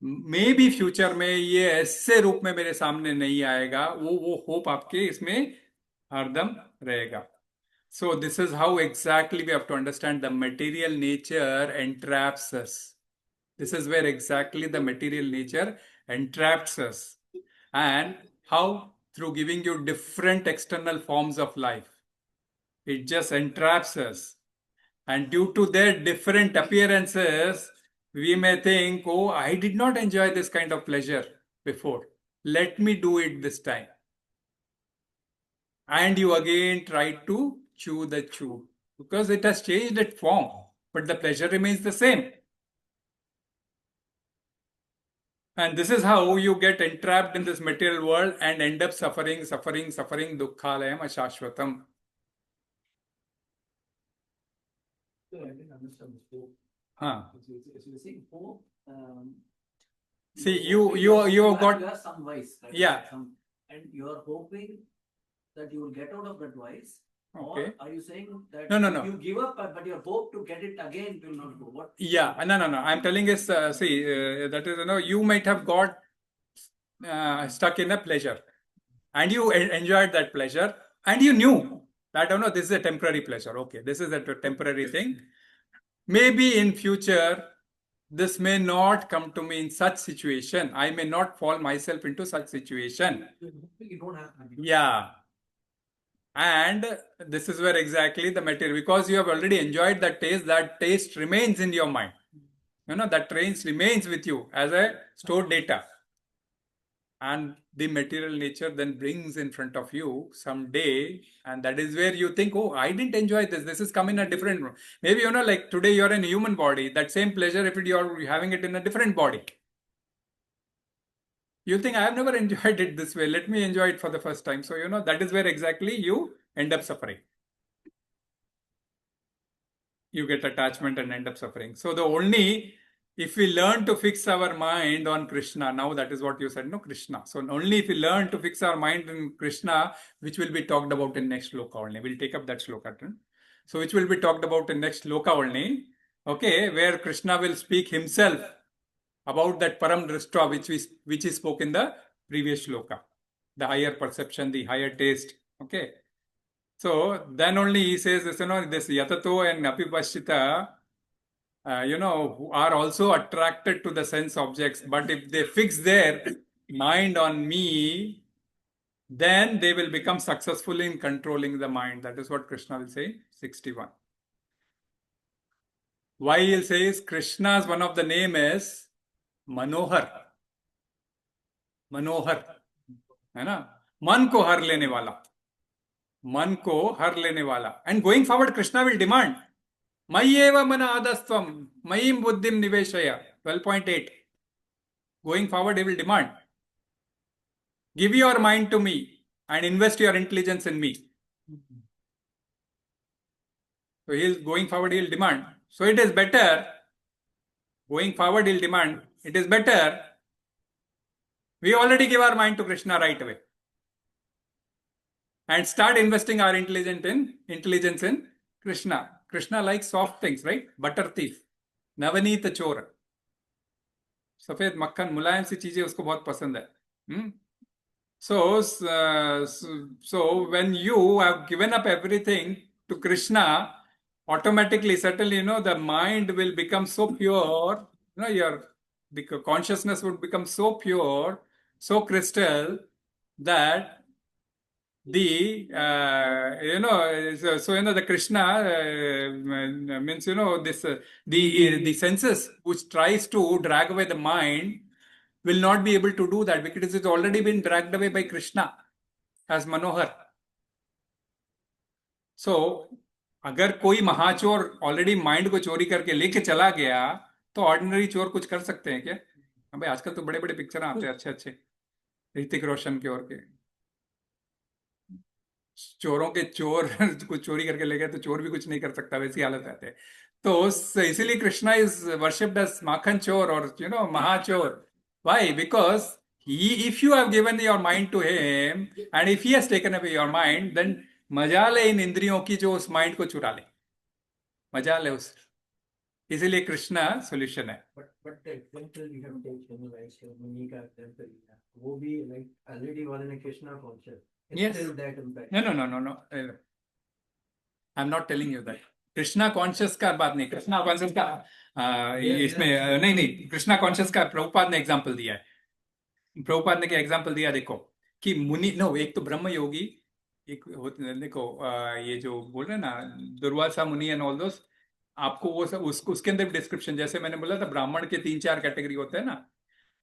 maybe future में ये ऐसे रूप में मेरे सामने नहीं आएगा, वो hope आपके इसमें हरदम रहेगा. So this is how exactly we have to understand the material nature entraps us. This is where exactly the material nature entraps us, and how through giving you different external forms of life, it just entraps us. And due to their different appearances, we may think, oh, I did not enjoy this kind of pleasure before. Let me do it this time. And you again try to chew the chew, because it has changed its form, but the pleasure remains the same. And this is how you get entrapped in this material world and end up suffering, dukkhalayam ashashvatam. So I didn't understand this hope. Huh. So you're saying hope. See, you're you hoping that got, you have some vice, right? yeah. And you are hoping that you will get out of that vice. Okay. Or are you saying that No. you give up, but your hope to get it again will not go? What? Yeah, no. I'm telling is, see, that is, you might have got stuck in a pleasure and you enjoyed that pleasure and you knew that, oh no, this is a temporary pleasure. Okay, this is a temporary thing. Maybe in future, this may not come to me in such situation. I may not fall myself into such situation. You don't have. Yeah. And this is where exactly the material, because you have already enjoyed that taste remains in your mind. That taste remains with you as a stored data. And the material nature then brings in front of you someday, and that is where you think, oh, I didn't enjoy this. This is come in a different, maybe, like today you're in a human body, that same pleasure, if you're having it in a different body. You think, I have never enjoyed it this way. Let me enjoy it for the first time. So, that is where exactly you end up suffering. You get attachment and end up suffering. So, if we learn to fix our mind on Krishna, now that is what you said, no, Krishna. So, only if we learn to fix our mind in Krishna, which will be talked about in next sloka only. We'll take up that sloka. So, which will be talked about in next sloka only. Okay, where Krishna will speak himself about that param drishta which he spoke in the previous shloka, the higher perception, the higher taste. Okay, so then only he says this, this yatato and vipaścitaḥ, who are also attracted to the sense objects, but if they fix their mind on me, then they will become successful in controlling the mind. That is what Krishna will say, 61. Why he'll say is Krishna's one of the name is मनोहर है ना, मन को हर लेने वाला. And going forward, Krishna will demand मय्येव मन आदस्त्वम मयिं बुद्धिं निवेशय. 12.8. Going forward, he will demand, give your mind to me and invest your intelligence in me. So going forward, he'll demand. So it is better. Going forward, he'll demand. It is better we already give our mind to Krishna right away and start investing our intelligence in Krishna. Krishna likes soft things, right? Butter thief, Navneet चोर, सफेद मक्खन, मुलायम सी चीजें उसको बहुत पसंद है. So when you have given up everything to Krishna, automatically, certainly, the mind will become so pure. The consciousness would become so pure, so crystal, that the the Krishna means this the senses which tries to drag away the mind will not be able to do that, because it's already been dragged away by Krishna as Manohar. So अगर कोई महाचोर already mind को चोरी करके लेके चला गया, तो ordinary चोर कुछ कर सकते हैं क्या? अबे आजकल तो बड़े बड़े पिक्चर आते हैं अच्छे, ऋतिक रोशन के और के, चोरों के चोर कुछ चोरी करके ले गए तो चोर भी कुछ नहीं कर सकता, वैसी हालत रहते हैं. तो इसीलिए कृष्णा इज वर्शिप्ड एज माखन चोर और महाचोर. Why? Because if you have given your mind to him and if he has taken away your mind, then मजा ले इन इंद्रियों की जो उस माइंड को चुरा ले, मजा ले उस. इसीलिए कृष्णा सॉल्यूशन है. But the example you have taken, like Muni का example, वो भी like already was in a Krishna conscious. Yes. That impact. No. I'm not telling you that. Krishna conscious का बात नहीं, कृष्णा कॉन्शियस का इसमें नहीं, कृष्णा कॉन्शियस का प्रभुपाद ने एग्जाम्पल दिया है. प्रभुपाद ने क्या एग्जाम्पल दिया, देखो कि मुनि एक तो ब्रह्म योगी, एक देखो ये जो बोल रहे हैं ना दुर्वासा मुनि एंड ऑल दोस, आपको वो सब उसके अंदर डिस्क्रिप्शन, जैसे मैंने बोला था ब्राह्मण के 3-4 कैटेगरी होते हैं ना.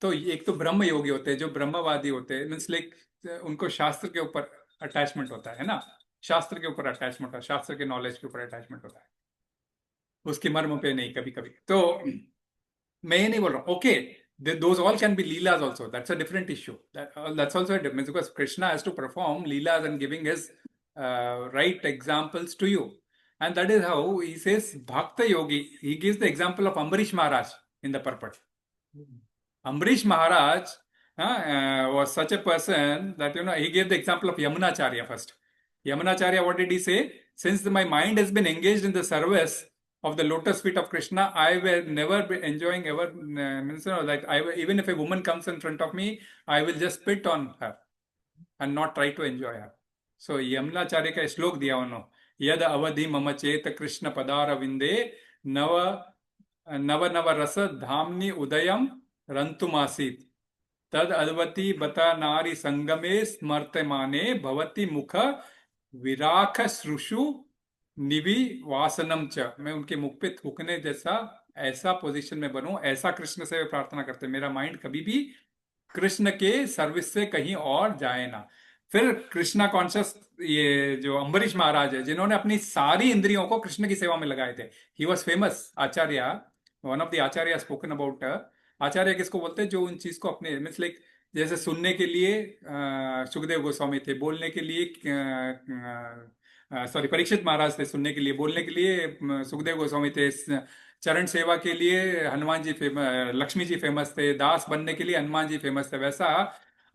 तो एक तो ब्रह्म योगी होते हैं जो ब्रह्मवादी होते हैं, मीन्स लाइक उनको शास्त्र के ऊपर अटैचमेंट होता है ना, शास्त्र के ऊपर अटैचमेंट होता है, शास्त्र के नॉलेज के ऊपर अटैचमेंट होता है, उसकी मर्म पे नहीं कभी कभी. तो मैं ये नहीं बोल रहा हूँ. Okay, those all can be leelas also. That's a different issue. That's also a difference, because Krishna has to perform leelas and giving his right examples to you. And that is how he says Bhakta Yogi. He gives the example of Ambarish Maharaj in the purport. Ambarish Maharaj was such a person that, he gave the example of Yamunacharya first. Yamunacharya, what did he say? Since my mind has been engaged in the service of the lotus feet of Krishna, I will never be enjoying ever, even if a woman comes in front of me, I will just spit on her and not try to enjoy her. So Yamunacharya ka shlok diya uno. Yad avadhi mama chet Krishna padara vinde nava rasa dhamni udayam rantumasit. Tad advati bata nari sangame smarte mane bhavati mukha विराख श्रुषु निवि वासनम च. मैं उनके मुख पे थूकने जैसा ऐसा position में बनूं, ऐसा कृष्ण से वे प्रार्थना करते, मेरा माइंड कभी भी कृष्ण के सर्विस से कहीं और जाए ना. फिर कृष्णा कॉन्शियस ये जो अम्बरीश महाराज है, जिन्होंने अपनी सारी इंद्रियों को कृष्ण की सेवा में लगाए थे. He was famous acharya, one of the acharya spoken about. आचार्य किसको बोलते हैं? जो उन चीज को अपने मीन्स लाइक, जैसे सुनने के लिए सुखदेव गोस्वामी थे, बोलने के लिए परीक्षित महाराज थे, सुनने के लिए, बोलने के लिए सुखदेव गोस्वामी थे, चरण सेवा के लिए हनुमान जी लक्ष्मी जी फेमस थे, दास बनने के लिए हनुमान जी फेमस थे. वैसा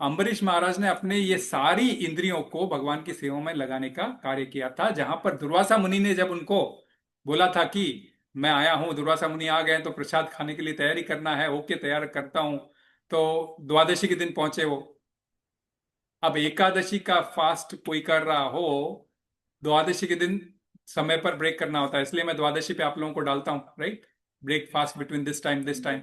अम्बरीश महाराज ने अपने ये सारी इंद्रियों को भगवान की सेवा में लगाने का कार्य किया था. जहां पर दुर्वासा मुनि ने जब उनको बोला था कि मैं आया हूं, दुर्वासा मुनि आ गए तो प्रसाद खाने के लिए तैयारी करना है, ओके तैयार करता हूं, तो द्वादशी के दिन पहुंचे वो. अब एकादशी का फास्ट कोई कर रहा हो, द्वादशी के दिन समय पर ब्रेक करना होता है, इसलिए मैं द्वादशी पे आप लोगों को डालता हूं, right, break fast between this time.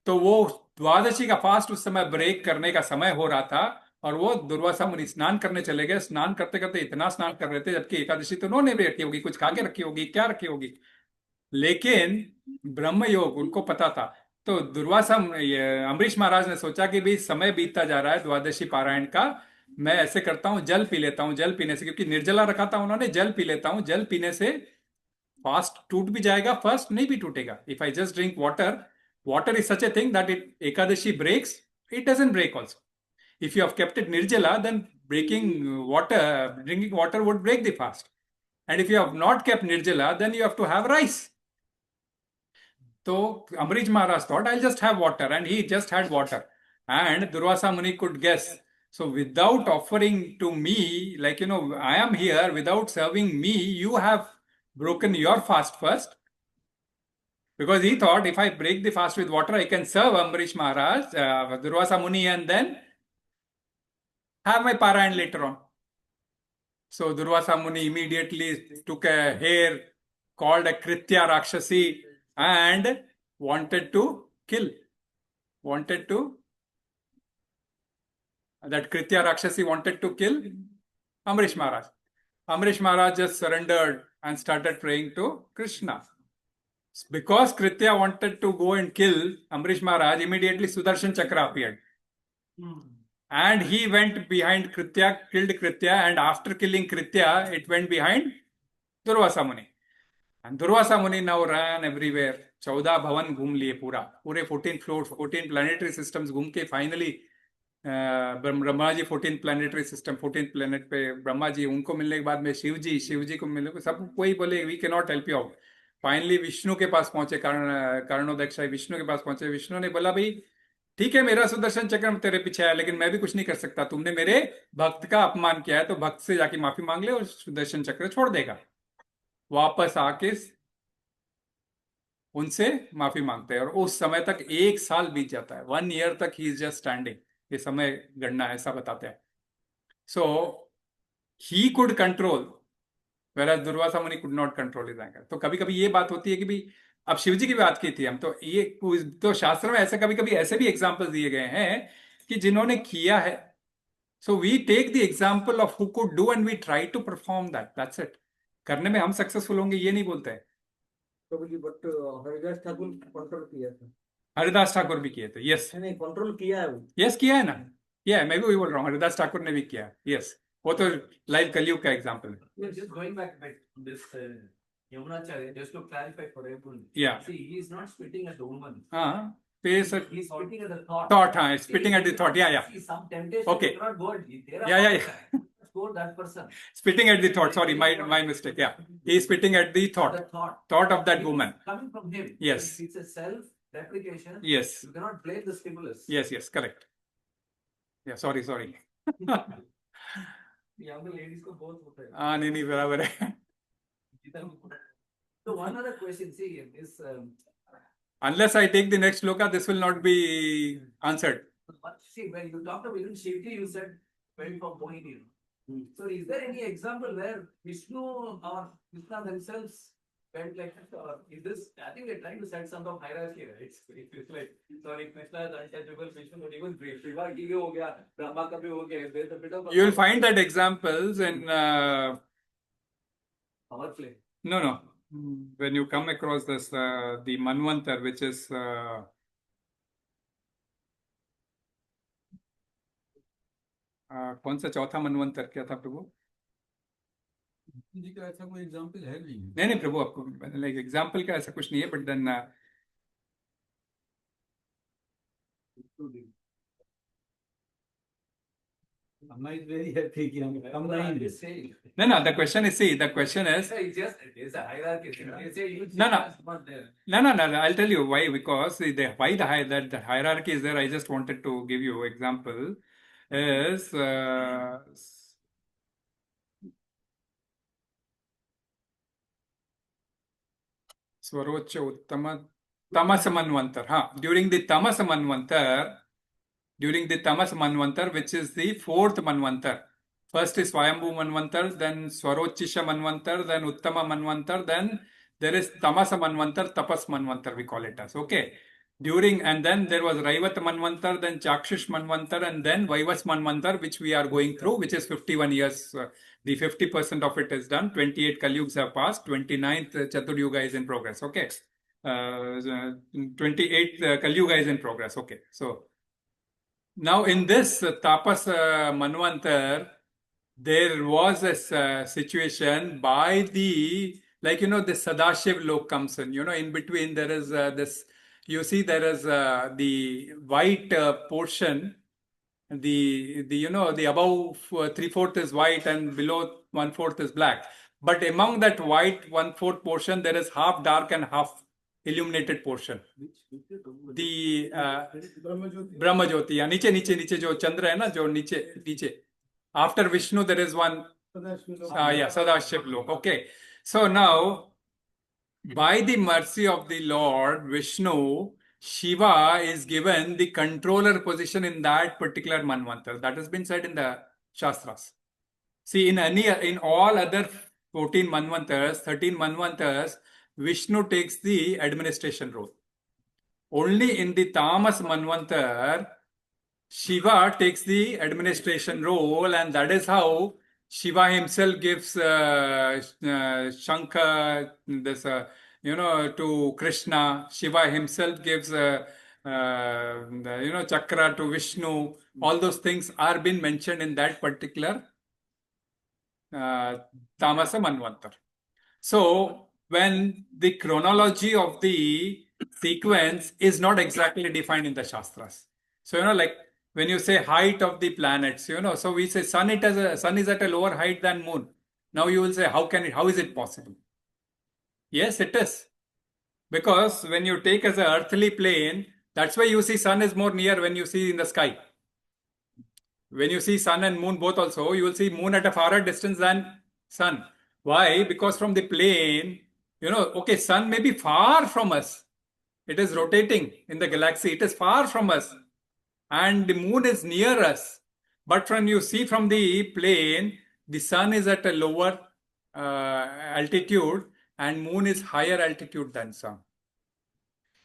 तो वो द्वादशी का फास्ट उस समय ब्रेक करने का समय हो रहा था, और वो दुर्वासा मुनि स्नान करने चले गए. स्नान करते करते इतना स्नान कर रहे थे, जबकि एकादशी तो उन्होंने भी रखी होगी, कुछ खा के रखी होगी, क्या रखी होगी, लेकिन ब्रह्म योग उनको पता था. तो दुर्वासा अम्बरीश महाराज ने सोचा कि भाई समय बीतता जा रहा है द्वादशी पारायण का, मैं ऐसे करता हूं, जल पी लेता हूं. जल पीने से, क्योंकि निर्जला रखा था उन्होंने, जल पी लेता हूं, जल पीने से फास्ट टूट भी जाएगा, फास्ट नहीं भी टूटेगा. If I just drink water is such a thing that Ekadashi breaks, it doesn't break also. If you have kept it nirjala, then drinking water would break the fast. And if you have not kept nirjala, then you have to have rice. So Ambarish Maharaj thought, I'll just have water, and he just had water. And Durvasa Muni could guess. So without offering to me, like, I am here, without serving me, you have broken your fast first. Because he thought, if I break the fast with water, I can serve Ambarish Maharaj, Durvasa Muni, and then have my parayan later on. So Durvasa Muni immediately took a hair, called a Kritya Rakshasi, and wanted to kill. That Kritya Rakshasi wanted to kill Ambarish Maharaj. Ambarish Maharaj just surrendered and started praying to Krishna. Because Kritya wanted to go and kill Ambarish Maharaj, immediately Sudarshan Chakra appeared. And he went behind Kritya, killed Kritya, and after killing Kritya, it went behind Durvasa Muni. And Durvasa Muni now ran everywhere. 14 bhavan घूम लिए पूरे 14 floors, 14 planetary systems घूम के finally Brahma ji 14th planetary system, 14th planet पे ब्रह्मा जी, उनको मिलने के बाद में शिव जी को मिलने, सब कोई बोले we cannot help you out. Finally Vishnu के पास पहुंचे, कारणोदक्षाई विष्णु के पास पहुंचे. विष्णु ने बोला, भाई ठीक है, मेरा सुदर्शन चक्र तेरे पीछे है, लेकिन मैं भी कुछ नहीं कर सकता, तुमने मेरे भक्त का अपमान किया है, तो भक्त से जाके माफी मांग ले और सुदर्शन चक्र छोड़ देगा. वापस आके उनसे माफी मांगते हैं, और उस समय तक 1 साल बीत जाता है. 1 year तक ही इज जस्ट स्टैंडिंग. ये समय गणना ऐसा बताते हैं. So he could control, whereas Durvasa Muni could not control his anger. तो कभी कभी ये बात होती है कि भाई, अब शिव जी की बात की थी हम, तो ये तो शास्त्र में ऐसे कभी कभी ऐसे भी एग्जाम्पल दिए गए हैं कि जिन्होंने किया है. So we take the example of who could do and we try to perform that. That's it. करने में हम सक्सेसफुल होंगे ये नहीं बोलते हैं. बट हरिदास ठाकुर कंट्रोल किया था. हरिदास ठाकुर भी किए थे. यस, नहीं कंट्रोल किया है वो. यस किया है ना. मैं भी वही बोल रहा हूँ, हरिदास ठाकुर ने भी किया. यस, वो तो लाइव कलयुग का एग्जाम्पल है. Just going back this Yamunacharya, just to clarify for everyone. Yeah. See, he is not spitting at the woman. हाँ, Space at He's spitting at the thought. thought, it's spitting at the thought. Yeah, yeah. See some temptation. Okay. You cannot go. There are Yeah, yeah, thoughts. Score that person. Spitting at the thought. Sorry, my mistake. Yeah. He's spitting at the The thought. thought. Thought of that It woman. is coming from him. Yes. It's a self-deprecation. Yes. You cannot blame the stimulus. Yes, correct. Yeah, sorry. Young ladies को बहुत होता है. हाँ, नहीं, बराबर है. So one other question, see, is Unless I take the next shloka, this will not be answered. see, when you talked about even Shivji, you said went for Mohini. So is there any example where Vishnu or Krishna themselves went like this, or is this? I think they're trying to set some sort of hierarchy, right? It's like, sorry, Krishna is untouchable, Vishnu, but even Shiva ki bhi ho gaya, Brahma ka bhi ho gaya. There's a bit of You will find that examples in power play. no. When you come across this, the Manvantar, which is कौन सा चौथा मनवंतर क्या था प्रभु? जी का ऐसा कोई example है नहीं प्रभु, आपको लाइक एग्जांपल का ऐसा कुछ नहीं है, but then Amma is very happy कि हम कम नहीं. No, the question is, see, the question is, It's a hierarchy. No, I'll tell you why. Because why the hierarchy is there, I just wanted to give you example. Is Swarocha Uttama Tamasa Manvantar. During the Tamasa Manvantar, which is the fourth Manvantar. First is Swayambhu Manvantar, then Swarochisha Manvantar, then Uttama Manvantar, then there is Tamasa Manvantar, Tapas Manvantar, we call it as. Okay. And then there was Raivat Manvantar, then Chakshush Manvantar, and then Vaivas Manvantar, which we are going through, which is 51 years. The 50% of it is done. 28 Kalyugas have passed. 29th Chaturyuga is in progress. Okay. 28th Kalyuga is in progress. Okay. So now in this Tapas Manvantar, there was a situation by the, like, the Sadashiv lok comes in, in between there is this, you see there is the white portion, the above 3/4 is white and below 1/4 is black. But among that white 1/4 portion, there is half dark and half illuminated portion. The Brahma Jyoti, niche jo Chandra hai na, jo niche. After Vishnu, there is one, Sadashiv lok. Okay. So now, by the mercy of the Lord Vishnu, Shiva is given the controller position in that particular Manvantar. That has been said in the Shastras. See, in all other 14 Manvantars, 13 Manvantars, Vishnu takes the administration role. Only in the Tamas Manvantar, Shiva takes the administration role, and that is how Shiva himself gives Shankha, this, to Krishna. Shiva himself gives, Chakra to Vishnu. All those things are been mentioned in that particular Tamasa Manvantar. So, when the chronology of the sequence is not exactly defined in the Shastras. So, like, when you say height of the planets, so we say sun is at a lower height than moon. Now you will say, how is it possible? Yes, it is. Because when you take as an earthly plane, that's why you see sun is more near when you see in the sky. When you see sun and moon both also, you will see moon at a farther distance than sun. Why? Because from the plane, okay, sun may be far from us. It is rotating in the galaxy. It is far from us. And the moon is near us. But when you see from the plane, the sun is at a lower altitude and moon is higher altitude than sun.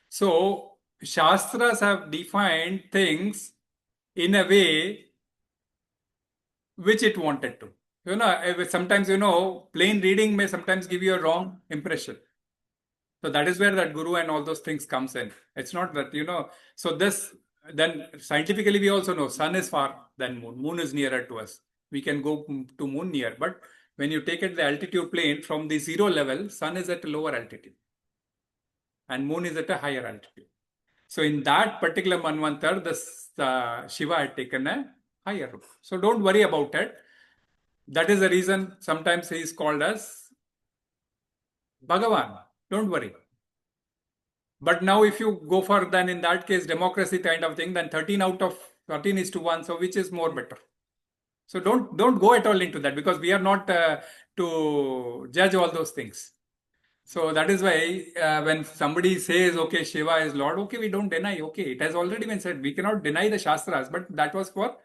So, Shastras have defined things in a way which it wanted to. Sometimes, plain reading may sometimes give you a wrong impression. So that is where that guru and all those things comes in. It's not that, so this, then scientifically we also know sun is far than moon. Moon is nearer to us. We can go to moon near. But when you take it the altitude plane from the zero level, sun is at a lower altitude. And moon is at a higher altitude. So in that particular manvantar, the Shiva had taken a higher role. So don't worry about it. That is the reason sometimes he is called as Bhagavan. Don't worry. But now if you go for then in that case democracy kind of thing, then 13 out of 13 is to 1. So which is more better? So don't go at all into that, because we are not to judge all those things. So that is why when somebody says, okay, Shiva is Lord, okay, we don't deny. Okay, it has already been said. We cannot deny the Shastras, but that was for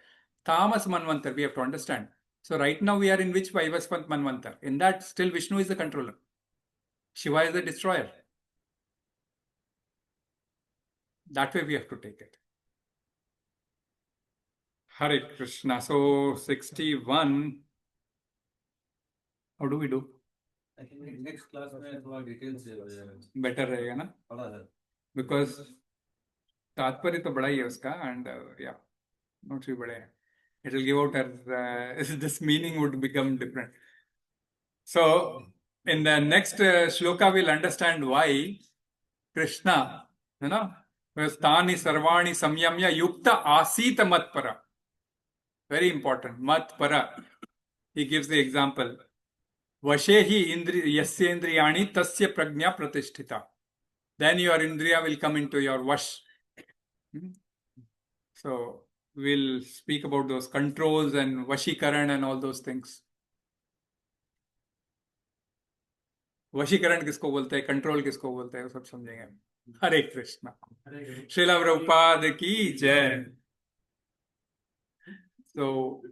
Tamas Manvantar. We have to understand. So right now we are in which Vaivasvant Manvantar? In that still Vishnu is the controller. Shiva is the destroyer. That way we have to take it. Hare Krishna. So 61. How do we do? I think next class में थोड़ा details Better रहेगा ना? पढ़ा है. Because तात्पर्य तो बड़ा ही है उसका, and yeah, notes भी बड़े हैं. It will give out as this meaning would become different. So in the next shloka we'll understand why Krishna, Tani sarvani samyamya yukta asita matpara. Very important. Matpara. He gives the example. Vashehi yasya indriyāṇi tasya prajñā pratisthita. Then your indriya will come into your vash. So we'll speak about those controls and vashikaran and all those things. वशीकरण किसको बोलते हैं, control किसको बोलते हैं, वो सब समझेंगे. हरे कृष्णा. श्रील प्रभुपाद की जय. तो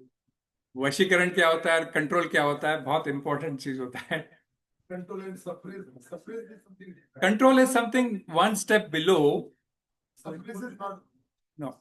वशीकरण क्या होता है, कंट्रोल क्या होता है, बहुत इंपॉर्टेंट चीज होता है. Control is something one step below. No.